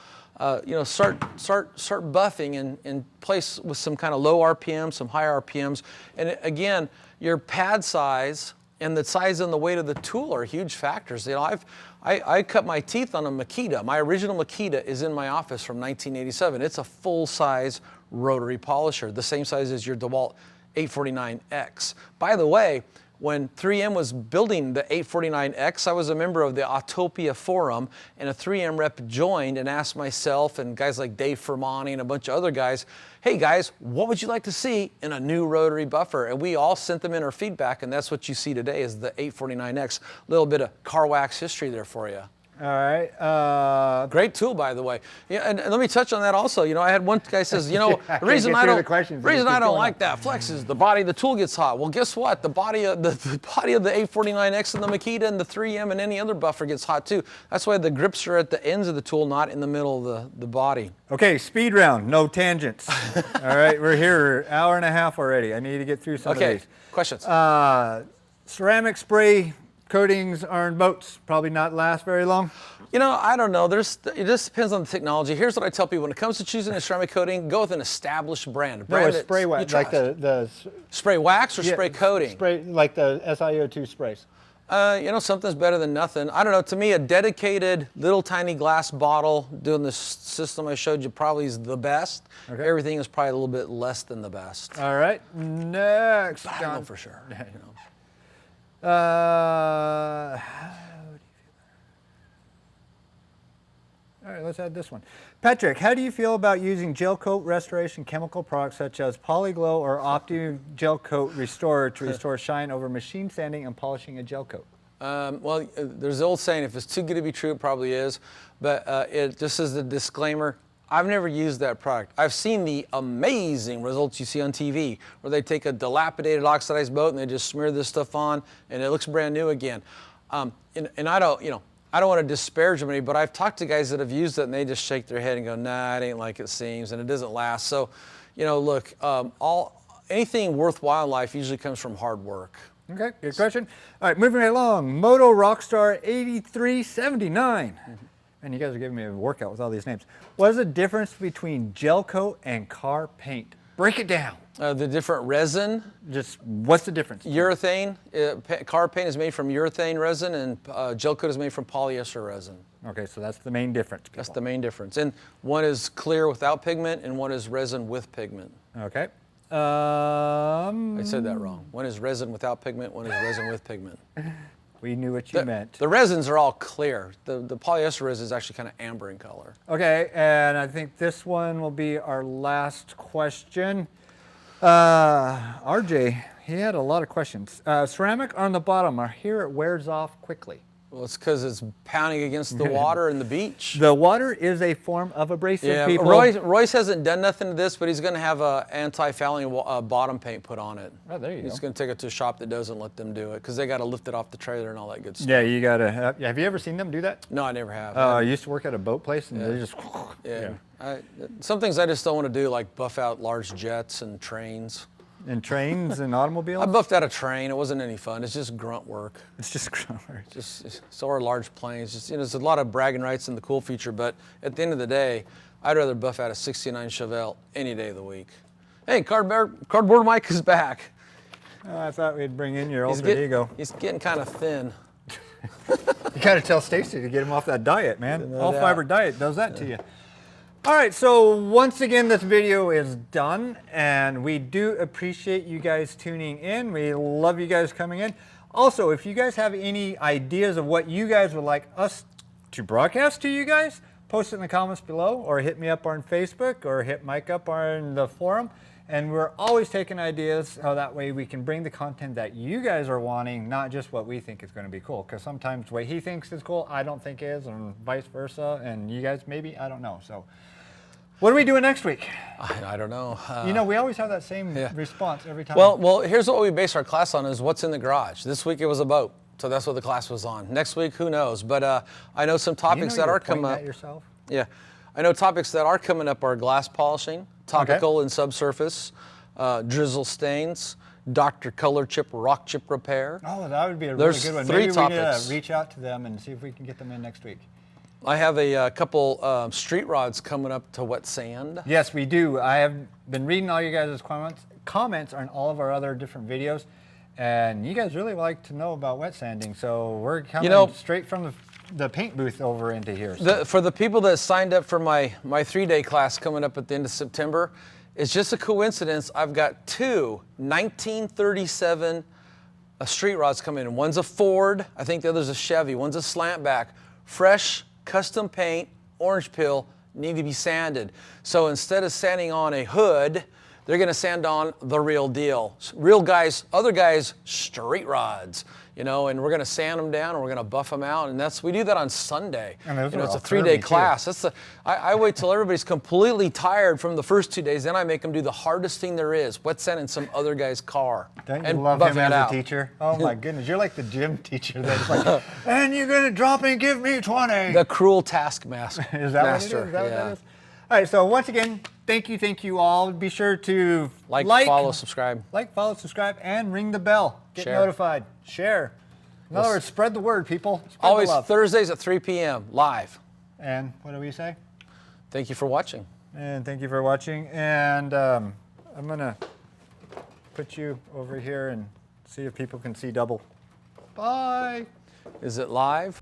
you know, start buffing in place with some kind of low RPM, some high RPMs. And again, your pad size and the size and the weight of the tool are huge factors. You know, I cut my teeth on a Makita. My original Makita is in my office from 1987. It's a full-size rotary polisher, the same size as your DeWalt 849X. By the way, when 3M was building the 849X, I was a member of the Autopia Forum, and a 3M rep joined and asked myself and guys like Dave Fermani and a bunch of other guys, hey guys, what would you like to see in a new rotary buffer? And we all sent them in our feedback, and that's what you see today is the 849X. A little bit of car wax history there for you. All right. Great tool, by the way. Yeah, and let me touch on that also. You know, I had one guy says, you know, I the reason I don't like that flex is the body of the tool gets hot. Well, guess what? The body of the 849X and the Makita and the 3M and any other buffer gets hot too. That's why the grips are at the ends of the tool, not in the middle of the body. Okay, speed round, no tangents. All right, we're here, hour and a half already. I need to get through some of these. Okay, questions? Ceramic spray coatings on boats probably not last very long. You know, I don't know. It just depends on the technology. Here's what I tell people: when it comes to choosing a ceramic coating, go with an established brand. A brand No, spray wax, like the spray wax or spray coating. Spray like the SiO2 sprays. You know, something's better than nothing. I don't know. To me, a dedicated little tiny glass bottle doing the system I showed you probably is the best. Okay. Everything is probably a little bit less than the best. All right, next. I don't know for sure. You know. How do you feel? All right, let's add this one. Patrick, how do you feel about using gel coat restoration chemical products such as Polyglow or Opti Gel Coat Restorer to restore shine over machine sanding and polishing a gel coat? Well, there's the old saying, if it's too good to be true, it probably is. But it just as a disclaimer, I've never used that product. I've seen the amazing results you see on TV where they take a dilapidated oxidized boat and they just smear this stuff on and it looks brand new again. And I don't, you know, I don't want to disparage them, but I've talked to guys that have used it and they just shake their head and go, nah, it ain't like it seems, and it doesn't last. So, you know, look, anything worthwhile in life usually comes from hard work. Okay, good question. All right, moving right along. Moto Rockstar 8379. Man, you guys are giving me a workout with all these names. What is the difference between gel coat and car paint? Break it down. The different resin. Just what's the difference? Urethane. Car paint is made from urethane resin, and gel coat is made from polyester resin. Okay, so that's the main difference. That's the main difference. And one is clear without pigment, and one is resin with pigment. Okay. I said that wrong. One is resin without pigment, one is resin with pigment. We knew what you meant. The resins are all clear. The polyester resin is actually kind of amber in color. Okay, and I think this one will be our last question. RJ, he had a lot of questions. Ceramic on the bottom, I hear it wears off quickly. Well, it's because it's pounding against the water and the beach. The water is a form of abrasive, Yeah, people. Royce hasn't done nothing to this, but he's going to have a anti-fouling bottom paint put on it. Oh, there you go. He's going to take it to a shop that doesn't let them do it because they got to lift it off the trailer and all that good stuff. Yeah, you gotta. Have you ever seen them do that? No, I never have. I used to work at a boat place, and they just. Yeah. Some things I just don't want to do, like buff out large jets and trains. And trains and automobiles. I buffed out a train. It wasn't any fun. It's just grunt work. It's just grunt work. So are large planes. Just, there's a lot of bragging rights in the cool feature, but at the end of the day, I'd rather buff out a 69 Chevelle any day of the week. Hey, Cardboard Mike is back. Oh, I thought we'd bring in your alter ego. He's getting kind of thin. You gotta tell Stacy to get him off that diet, man. No All doubt. fiber diet does that to you. All right, so once again, this video is done, and we do appreciate you guys tuning in. We love you guys coming in. Also, if you guys have any ideas of what you guys would like us to broadcast to you guys, post it in the comments below, or hit me up on Facebook, or hit Mike up on the forum. And we're always taking ideas, so that way we can bring the content that you guys are wanting, not just what we think is going to be cool. Because sometimes what he thinks is cool, I don't think is, and vice versa. And you guys maybe, I don't know. So what are we doing next week? I don't know. You know, we always have that same response every time. Well, here's what we base our class on: is what's in the garage. This week it was a boat, so that's what the class was on. Next week, who knows? But I know some topics that are coming up. Yourself? Yeah, I know topics that are coming up are glass polishing, topical and subsurface, drizzle stains, Dr. Color Chip rock chip repair. Oh, that would be a There's really good one. three Maybe topics. we need to reach out to them and see if we can get them in next week. I have a couple street rods coming up to wet sand. Yes, we do. I have been reading all you guys' comments on all of our other different videos, and you guys really like to know about wet sanding, so we're coming straight from the paint booth over into here. So. For the people that signed up for my 3-day class coming up at the end of September, it's just a coincidence. I've got two 1937 street rods coming in. One's a Ford, I think the other's a Chevy. One's a slant back, fresh, custom paint, orange peel, need to be sanded. So instead of sanding on a hood, they're gonna sand on the real deal. Real guys, other guys, street rods, you know, and we're gonna sand them down and we're gonna buff them out, and we do that on Sunday. And those it's all a 3-day curvy, class. I wait till everybody's completely tired from the first 2 days, then I make them do the hardest thing there is, wet sanding some other guy's car. Don't you love him as a teacher? Oh my goodness, you're like the gym teacher that's like, and you're gonna drop and give me 20. The cruel taskmaster. Is that what it is? Is that what that is? All right, so once again, thank you all. Be sure to like, follow, subscribe. Like, follow, subscribe, and ring the bell. Get Share. notified. Share. In other words, spread the word, people. Spread Always the love. Thursdays at 3 p.m. live. And what do we say? Thank you for watching. And thank you for watching. And I'm going to put you over here and see if people can see double. Bye. Is it live?